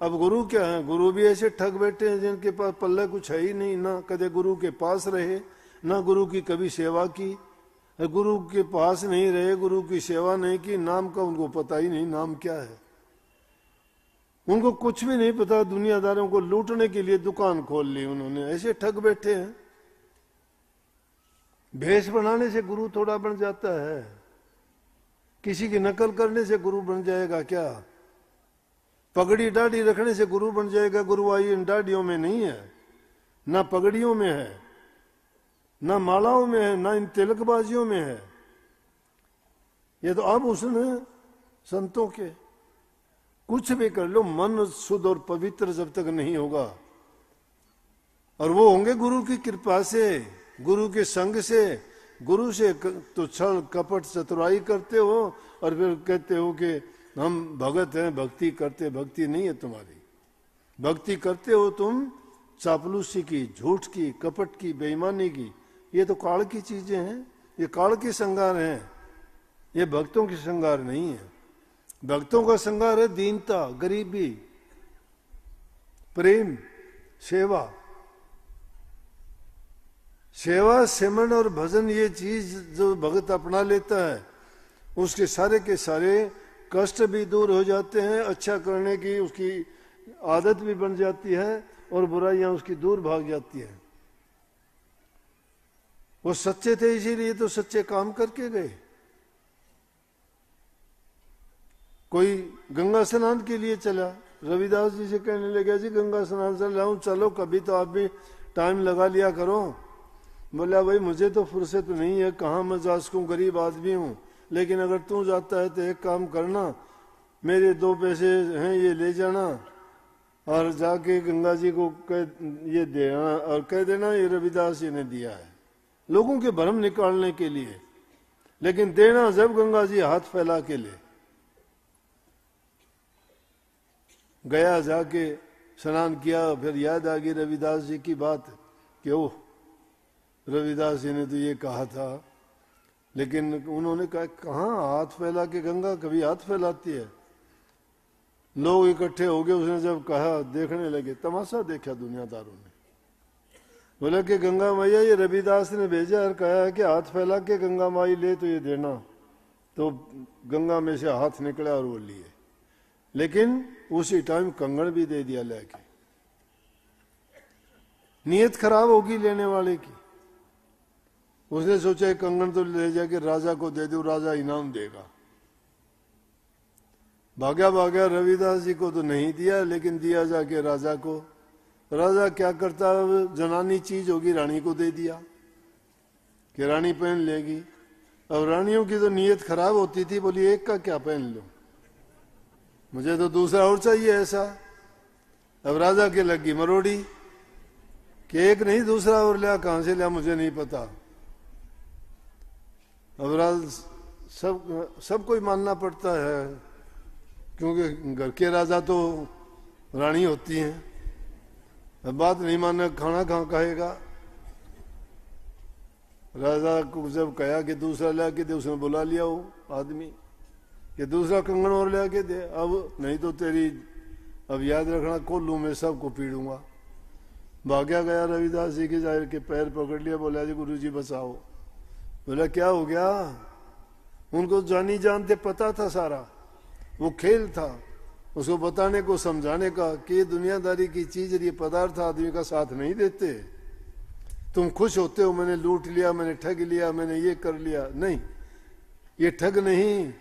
अब गुरु क्या है? गुरु भी ऐसे ठग बैठे हैं जिनके पास पल्ले कुछ है ही नहीं, ना कदे गुरु के पास रहे, ना गुरु की कभी सेवा की। गुरु के पास नहीं रहे, गुरु की सेवा नहीं की, नाम का उनको पता ही नहीं नाम क्या है। उनको कुछ भी नहीं पता, दुनियादारों को लूटने के लिए दुकान खोल ली उन्होंने, ऐसे ठग बैठे हैं। भेष बनाने से गुरु थोड़ा बन जाता है, किसी की नकल करने से गुरु बन जाएगा क्या? पगड़ी दाढ़ी रखने से गुरु बन जाएगा? गुरुवाई इन दाढ़ियों में नहीं है, ना पगड़ियों में है, ना मालाओं में है, ना इन तिलकबाजियों में है। ये तो आभूषण है संतों के। कुछ भी कर लो, मन शुद्ध और पवित्र जब तक नहीं होगा, और वो होंगे गुरु की कृपा से, गुरु के संग से। गुरु से तो छल कपट चतुराई करते हो और फिर कहते हो कि हम भगत हैं, भक्ति करते। भक्ति नहीं है तुम्हारी। भक्ति करते हो तुम चापलूसी की, झूठ की, कपट की, बेईमानी की। ये तो काल की चीजें हैं, ये काल के श्रृंगार हैं, ये भक्तों के श्रृंगार नहीं है। भक्तों का श्रृंगार है दीनता, गरीबी, प्रेम, सेवा। सेवा, सिमरन और भजन, ये चीज जो भक्त अपना लेता है, उसके सारे के सारे कष्ट भी दूर हो जाते हैं, अच्छा करने की उसकी आदत भी बन जाती है और बुराइयां उसकी दूर भाग जाती है। वो सच्चे थे, इसीलिए तो सच्चे काम करके गए। कोई गंगा स्नान के लिए चला, रविदास जी से कहने लगे जी गंगा स्नान चल रहा हूं, चलो कभी तो आप भी टाइम लगा लिया करो। बोला भाई मुझे तो फुर्सत नहीं है, कहाँ मैं जा सकूं, गरीब आदमी हूं, लेकिन अगर तू जाता है तो एक काम करना, मेरे 2 पैसे हैं ये ले जाना और जाके गंगा जी को ये देना और कह देना ये रविदास जी ने दिया है, लोगों के भ्रम निकालने के लिए, लेकिन देना जब गंगा जी हाथ फैला के ले। गया, जाके स्नान किया, फिर याद आ गई रविदास जी की बात कि ओह रविदास जी ने तो ये कहा था, लेकिन उन्होंने कहा कहाँ हाथ फैला के गंगा कभी हाथ फैलाती है। लोग इकट्ठे हो गए, उसने जब कहा देखने लगे, तमाशा देखा दुनियादारों ने। बोला कि गंगा मैया ये रविदास ने भेजा और कहा है कि हाथ फैला के गंगा माई ले तो ये देना। तो गंगा में से हाथ निकला और वो लिए, लेकिन उसी टाइम कंगन भी दे दिया लेके। नीयत खराब होगी लेने वाले की। उसने सोचा कंगन तो ले जाके राजा को दे दो, राजा इनाम देगा। भाग्या भाग्या रविदास जी को तो नहीं दिया, लेकिन दिया जाके राजा को। राजा क्या करता, जनानी चीज होगी रानी को दे दिया कि रानी पहन लेगी। अब रानियों की तो नीयत खराब होती थी, बोली एक का क्या पहन लो, मुझे तो दूसरा और चाहिए ऐसा। अब राजा के लगी मरोड़ी कि एक नहीं दूसरा और लिया, कहां से लिया मुझे नहीं पता। अब सब कोई मानना पड़ता है, क्योंकि घर के राजा तो रानी होती हैं। अब बात नहीं मानना, खाना कहाँ खाएगा। राजा को जब कहा कि दूसरा ला के दे, उसने बुला लिया वो आदमी कि दूसरा कंगन और ला के दे, अब नहीं तो तेरी अब याद रखना कोल्लू में सबको पीड़ूंगा। भाग्या गया रविदास जी के जाहिर के पैर पकड़ लिया, बोला जी गुरु जी बचाओ। बोला क्या हो गया। उनको जानी जानते पता था सारा, वो खेल था उसको बताने को, समझाने का कि ये दुनियादारी की चीज, ये पदार्थ आदमी का साथ नहीं देते। तुम खुश होते हो मैंने लूट लिया, मैंने ठग लिया, मैंने ये कर लिया, नहीं, ये ठग नहीं,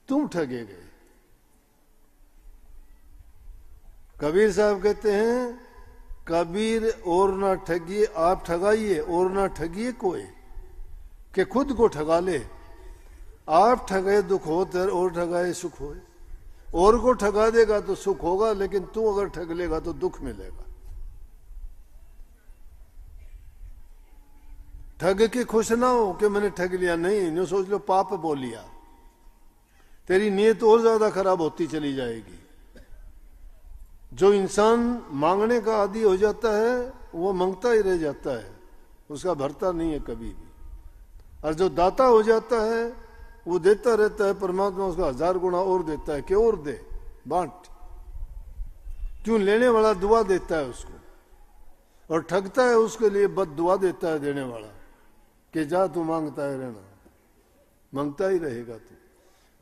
तुम ठगे गए। कबीर साहब कहते हैं कबीर और ना ठगिए आप ठगाइए, और ना ठगिए कोई कि खुद को ठगा ले। आप ठगे दुख होते और ठगाए सुख होए। और को ठगा देगा तो सुख होगा, लेकिन तू अगर ठग लेगा तो दुख मिलेगा। ठग के खुश ना हो कि मैंने ठग लिया, नहीं, न्यू सोच लो पाप बोल लिया, तेरी नीयत और ज्यादा खराब होती चली जाएगी। जो इंसान मांगने का आदी हो जाता है वो मांगता ही रह जाता है, उसका भरता नहीं है कभी भी। और जो दाता हो जाता है वो देता रहता है, परमात्मा उसका 1000 गुना और देता है कि और दे, बांट। क्यों, लेने वाला दुआ देता है उसको, और ठगता है उसके लिए बद दुआ देता है देने वाला कि जा तू मांगता है रहना, मांगता ही रहेगा तू।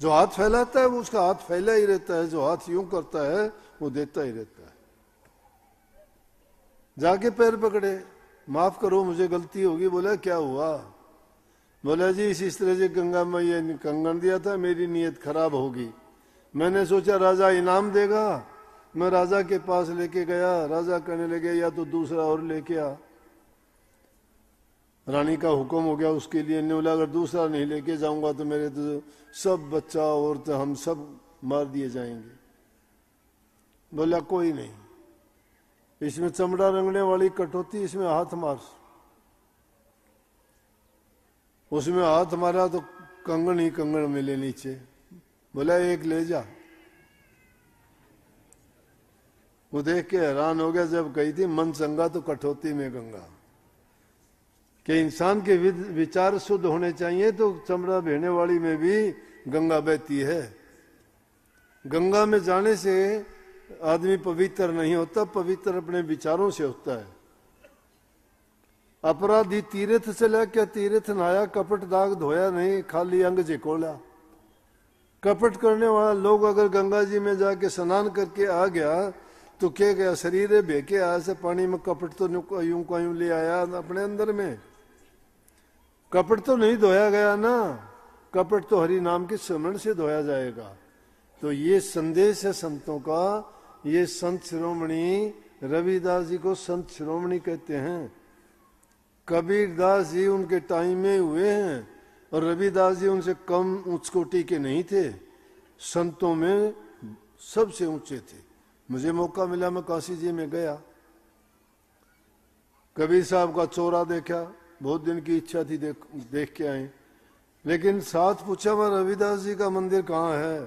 जो हाथ फैलाता है वो उसका हाथ फैला ही रहता है, जो हाथ यूं करता है वो देता ही रहता है। जाके पैर पकड़े, माफ करो मुझे गलती होगी। बोला क्या हुआ? बोला जी इस तरह से गंगा मैया ने कंगन दिया था, मेरी नीयत खराब होगी। मैंने सोचा राजा इनाम देगा, मैं राजा के पास लेके गया। राजा कहने लगे या तो दूसरा और लेके आ। रानी का हुक्म हो गया उसके लिए। ने बोला अगर दूसरा नहीं लेके जाऊंगा तो मेरे तो सब बच्चा औरत हम सब मार दिए जाएंगे। बोला कोई नहीं, इसमें चमड़ा रंगने वाली कटौती, इसमें हाथ मार। उसमें हाथ मारा तो कंगन ही कंगन मिले नीचे। बोला एक ले जा। वो देख के हैरान हो गया, जब कही थी मन चंगा तो कठौती में गंगा। कि इंसान के विचार शुद्ध होने चाहिए तो चमड़ा बहने वाली में भी गंगा बहती है। गंगा में जाने से आदमी पवित्र नहीं होता, पवित्र अपने विचारों से होता है। अपराधी तीर्थ चला क्या तीर्थ नहाया, कपट दाग धोया नहीं, खाली अंग जिकोला। कपट करने वाला लोग अगर गंगा जी में जाके स्नान करके आ गया तो क्या गया, शरीर बेके आया से पानी में कपट तो यूं का यूं ले आया अपने अंदर में। कपट तो नहीं धोया गया ना, कपट तो हरि नाम के स्मरण से धोया जाएगा। तो ये संदेश है संतों का। ये संत शिरोमणि रविदास जी को संत शिरोमणि कहते हैं। कबीरदास जी उनके टाइम में हुए हैं और रविदास जी उनसे कम उच्च कोटि के नहीं थे, संतों में सबसे ऊंचे थे। मुझे मौका मिला, मैं काशी जी में गया, कबीर साहब का चौरा देखा, बहुत दिन की इच्छा थी देख के आए। लेकिन साथ पूछा मैं रविदास जी का मंदिर कहाँ है।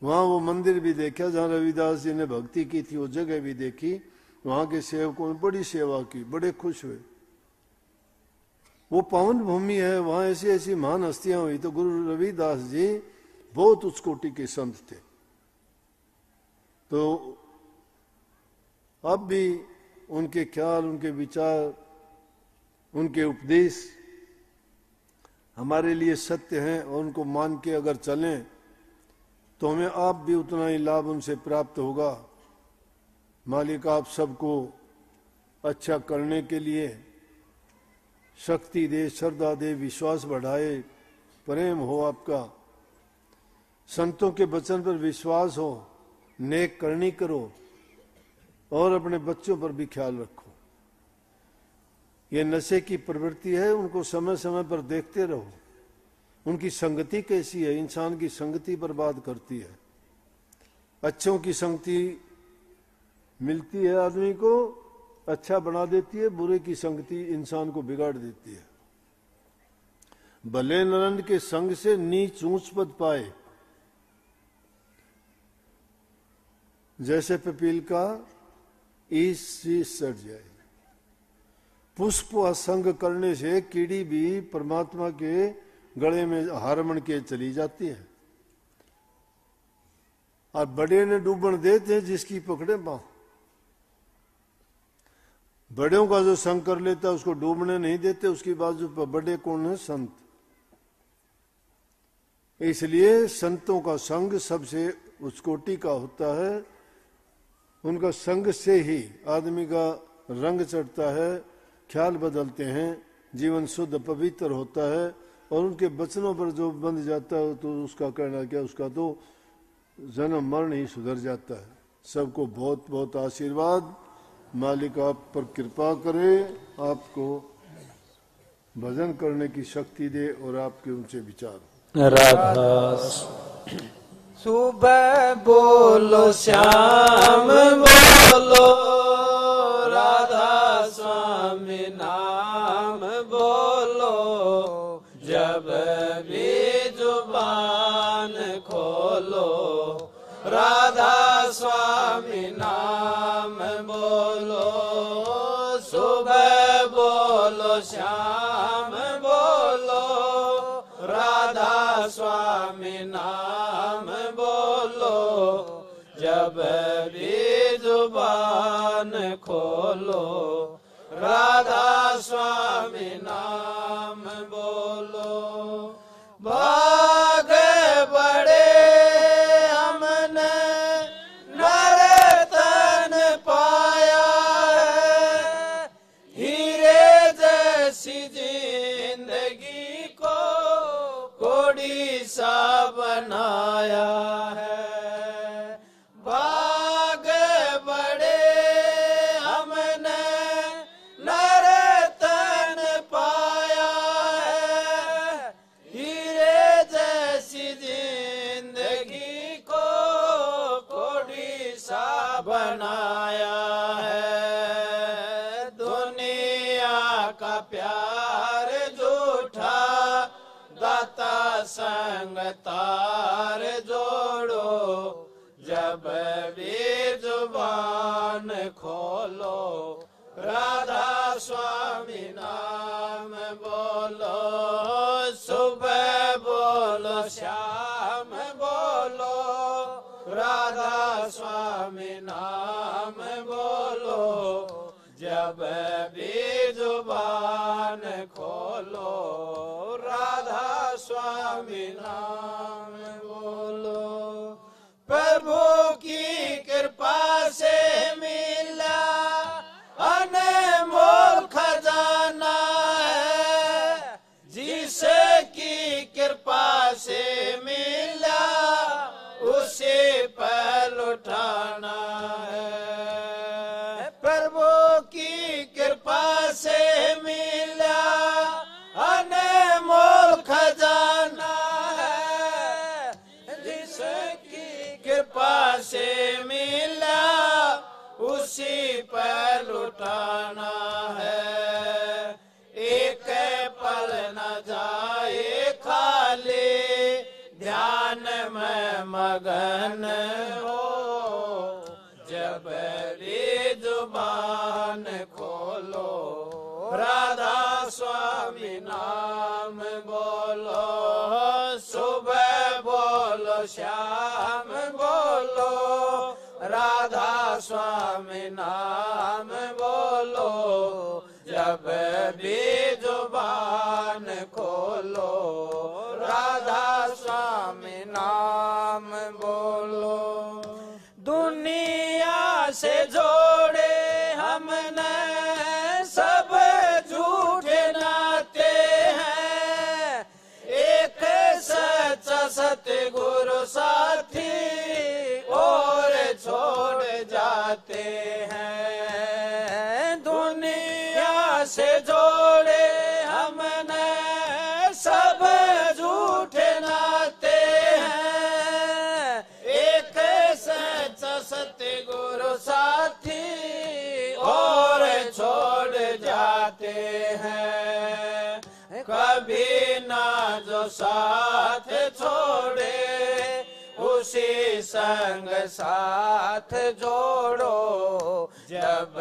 वहां वो मंदिर भी देखा जहाँ रविदास जी ने भक्ति की थी, वो जगह भी देखी। वहां के सेवकों ने बड़ी सेवा की, बड़े खुश हुए। वो पावन भूमि है, वहां ऐसी ऐसी महान हस्तियां हुई। तो गुरु रविदास जी बहुत उच्च कोटि के संत थे। तो अब भी उनके ख्याल, उनके विचार, उनके उपदेश हमारे लिए सत्य हैं और उनको मान के अगर चलें तो हमें आप भी उतना ही लाभ उनसे प्राप्त होगा। मालिक आप सबको अच्छा करने के लिए शक्ति दे, श्रद्धा दे, विश्वास बढ़ाए, प्रेम हो आपका, संतों के वचन पर विश्वास हो, नेक करनी करो और अपने बच्चों पर भी ख्याल रखो। ये नशे की प्रवृत्ति है, उनको समय समय पर देखते रहो। उनकी संगति कैसी है, इंसान की संगति बर्बाद करती है। अच्छों की संगति मिलती है आदमी को, अच्छा बना देती है, बुरे की संगति इंसान को बिगाड़ देती है। भले नरन के संग से नीच ऊंच पद पाए, जैसे पिपील का ईस शीश सड़ जाए। पुष्प असंग करने से कीड़ी भी परमात्मा के गले में हार बन के चली जाती है। और बड़े ने डूबन देते जिसकी पकड़े पांव। बड़ों का जो संग कर लेता उसको डूबने नहीं देते, उसकी बाजू पर बड़े कौन है? संत। इसलिए संतों का संग सबसे उच्च कोटि का होता है। उनका संग से ही आदमी का रंग चढ़ता है, ख्याल बदलते हैं, जीवन शुद्ध पवित्र होता है। और उनके वचनों पर जो बंध जाता है तो उसका कहना क्या, उसका तो जन्म मरण ही सुधर जाता है। सबको बहुत बहुत आशीर्वाद। मालिक आप पर कृपा करे, आपको भजन करने की शक्ति दे और आपके ऊंचे विचार। राधा सुबह बोलो, श्याम बोलो, राधा स्वामी नाम बोलो। जब भी जुबान खोलो, राधा स्वामी नाम बोलो। सुबह बोलो, श्याम बोलो, राधा स्वामी नाम बोलो। जब भी जुबान खोलो, राधा स्वामी नाम जिंदगी को कोड़ी सा बनाया है। भाग बड़े हमने नरतन पाया है, हीरे जैसी जिंदगी को कोड़ी सा बनाया है। दुनिया का प्यार झूठा, दाता संग तार जोड़ो, जब भी जुबान खोलो राधा स्वामी नाम बोलो। सुबह बोलो शाम बोलो राधा स्वामी नाम बोलो, जब भी जुबान खोलो राधा स्वामी नाम बोलो। प्रभु की कृपा से मिला अनमोल खजाना है, जिसकी कृपा से मिला उसे पर लुटाना है। प्रभु की कृपा से मिला अनमोल खजाना है, जिसकी कृपा से मिला उसी पर लुटाना है। एक पल न जाए खाली, ध्यान में मगन हो, जब भी जुबान खोलो राधा स्वामी नाम बोलो। सुबह बोलो शाम बोलो राधा स्वामी नाम बोलो, जब भी जुबान खोलो राधा स्वामी नाम बोलो। दुनिया से जोड़े हमने सब झूठे नाते हैं, एक सच्चा सतगुरु साथी और छोड़ जाते हैं। दुनिया से जोड़े हमने सब झूठे नाते हैं, एक सच्चा सतगुरु साथी और छोड़ जाते हैं। कभी ना जो साथ छोड़े उसी संग साथ जोड़ो, जब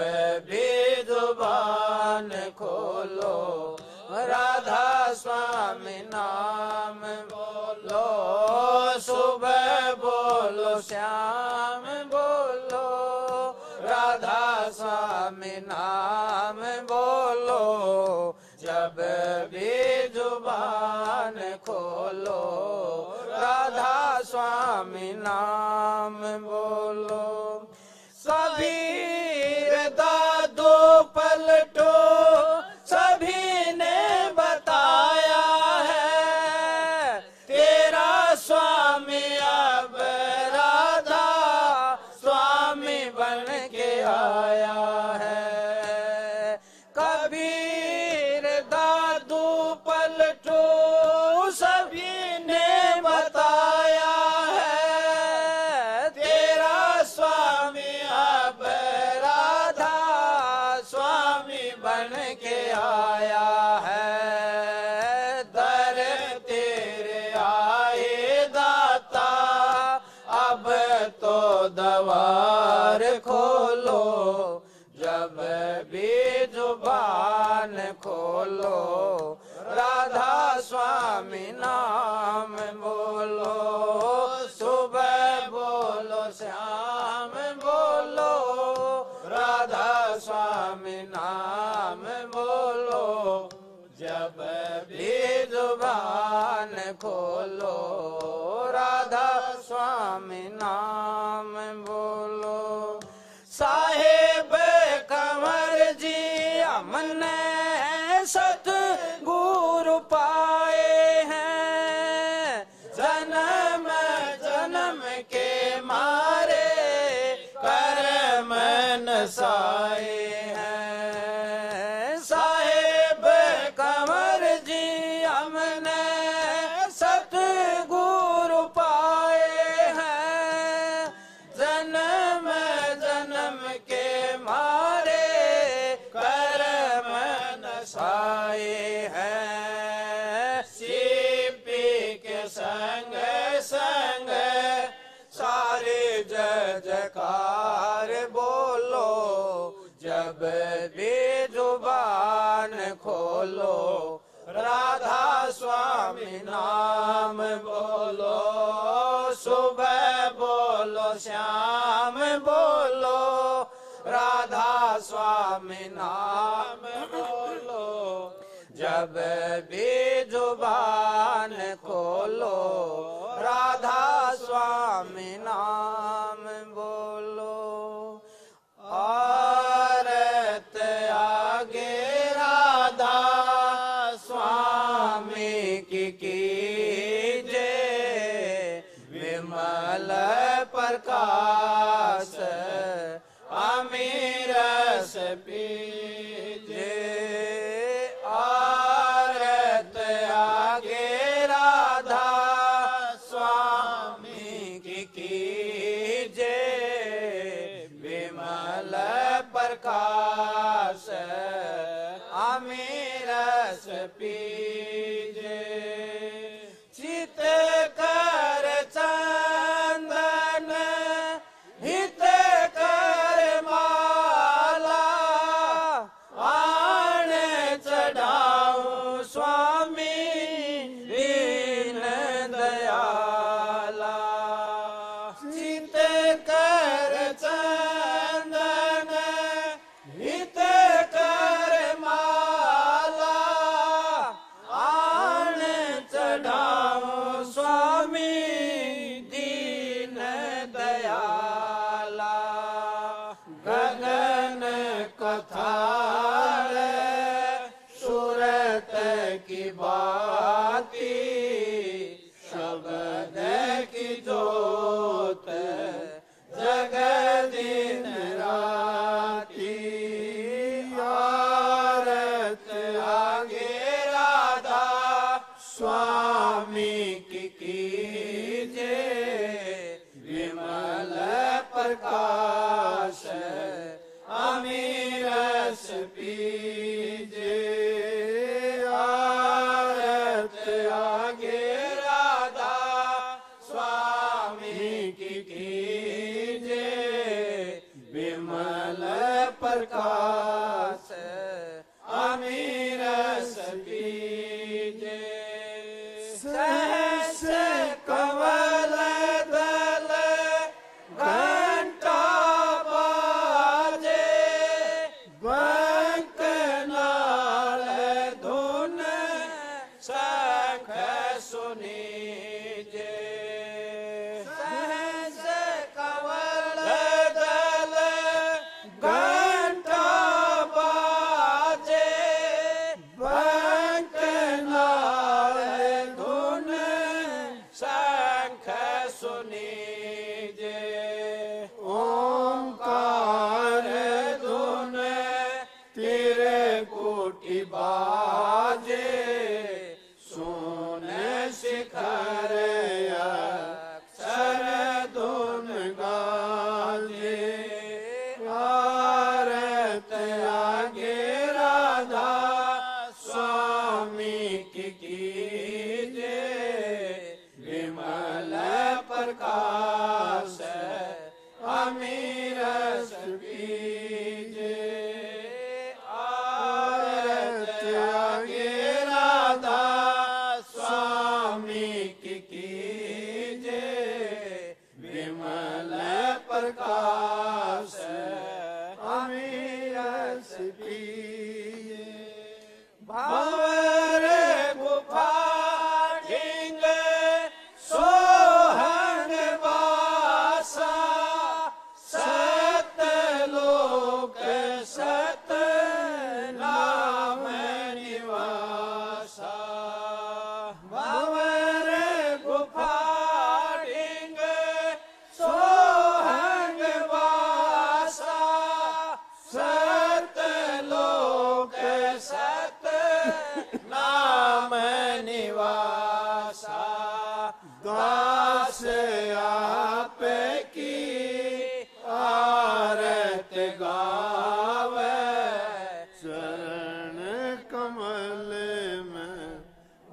भी जुबान खोलो राधा स्वामी नाम बोलो। सुबह बोलो शाम बोलो राधा स्वामी नाम बोलो, जब भी जुबान खोलो राधा स्वामी नाम बोलो। कबीर दादू पलटो सभी ने बताया है, तेरा स्वामी अब राधा स्वामी बन के आया है। कबीर दादू पलटो सभी ने बताया है, तेरा स्वामी अब राधा स्वामी बन के आया है। दर तेरे आए दाता अब तो द्वार खोलो, जब भी जुबान खोलो राधा स्वामी नाम बोलो। सुबह बोलो शाम बोलो राधा स्वामी नाम बोलो, जब भी जुबान खोलो राधा स्वामी नाम बोलो। साहेब कंवर जी हमने सतगुरु जयकार बोलो, जब भी जुबान खोलो, राधा स्वामी नाम बोलो, सुबह बोलो श्याम बोलो, राधा स्वामी नाम बोलो, जब भी जुबान खोलो, राधा स्वामी नाम बोलो। औरत आगे राधा स्वामी की कीजे, विमल प्रकाश अमीरस पीजे। औरत आगे राधा स्वामी की कीजे, विमल प्रकाश अमीरस पीजे। चित कर चंदन हित कर माला, आन चढ़ाऊं स्वामी दीन दयाला। चित कर चंदन हित कर माला, आन चढ़ाऊं स्वामी दीन दयाला। गगन कथार सूरत की बाती, शब्द की जोत जग दिन राती। औरत आगे राधा स्वामी की कीजे, विमल प्रकाश अमीरस पीजे। औरत आगे राधा स्वामी की कीजे, विमल प्रकाश अमीरस पीजे। सहस कमल दल घंटा बाजे, बंक नाल धुन शंख सुनीजे। सहस कमल दल घंटा बाजे, बंक नाल धुन शंख सुनीजे। ओंकार धुन तेरे कोटि बाजे, सुन शिखर अक्षर धुन गाजे। औरत आगे राधा स्वामी की कीजे, विमल प्रकाश अमीरस पीजे। औरत आगे राधा स्वामी की कीजे, विमल प्रकाश अमीरस पीजे। भंवर गुफा ढींग सोहन वासा, सतलोक सत नाम निवासा। भंवर गुफा ढींग सोहन वासा, सतलोक सत नाम निवासा। दास आप की आरत गावे, चरण कमल में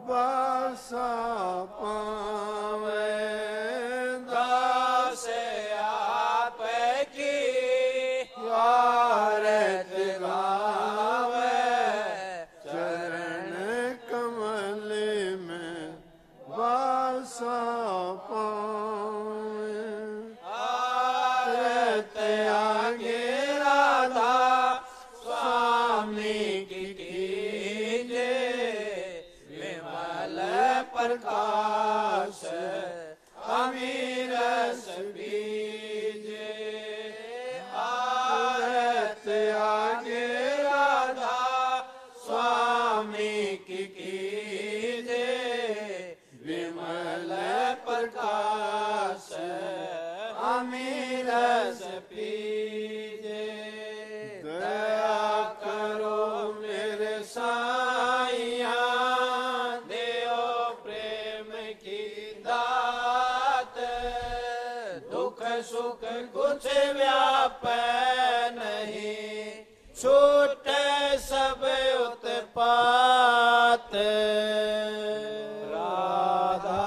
वासा पावे। दास आप प्रकाश अमीरस बीजे आरत आगे राधा स्वामी की कीजे विमल प्रकाश अमीरस पीजे दया करो मेरे साईया देओ प्रेम की दात दुख सुख कुछ व्यापै नहीं छूटे सब उत्पात राधा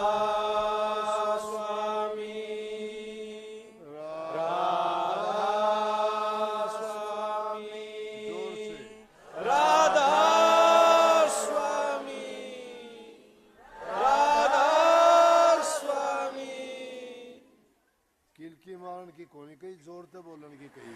स्वामी राधा स्वामी राधा स्वामी राधा स्वामी किलकी मारन की कोनी कही जोर ते बोलन की कही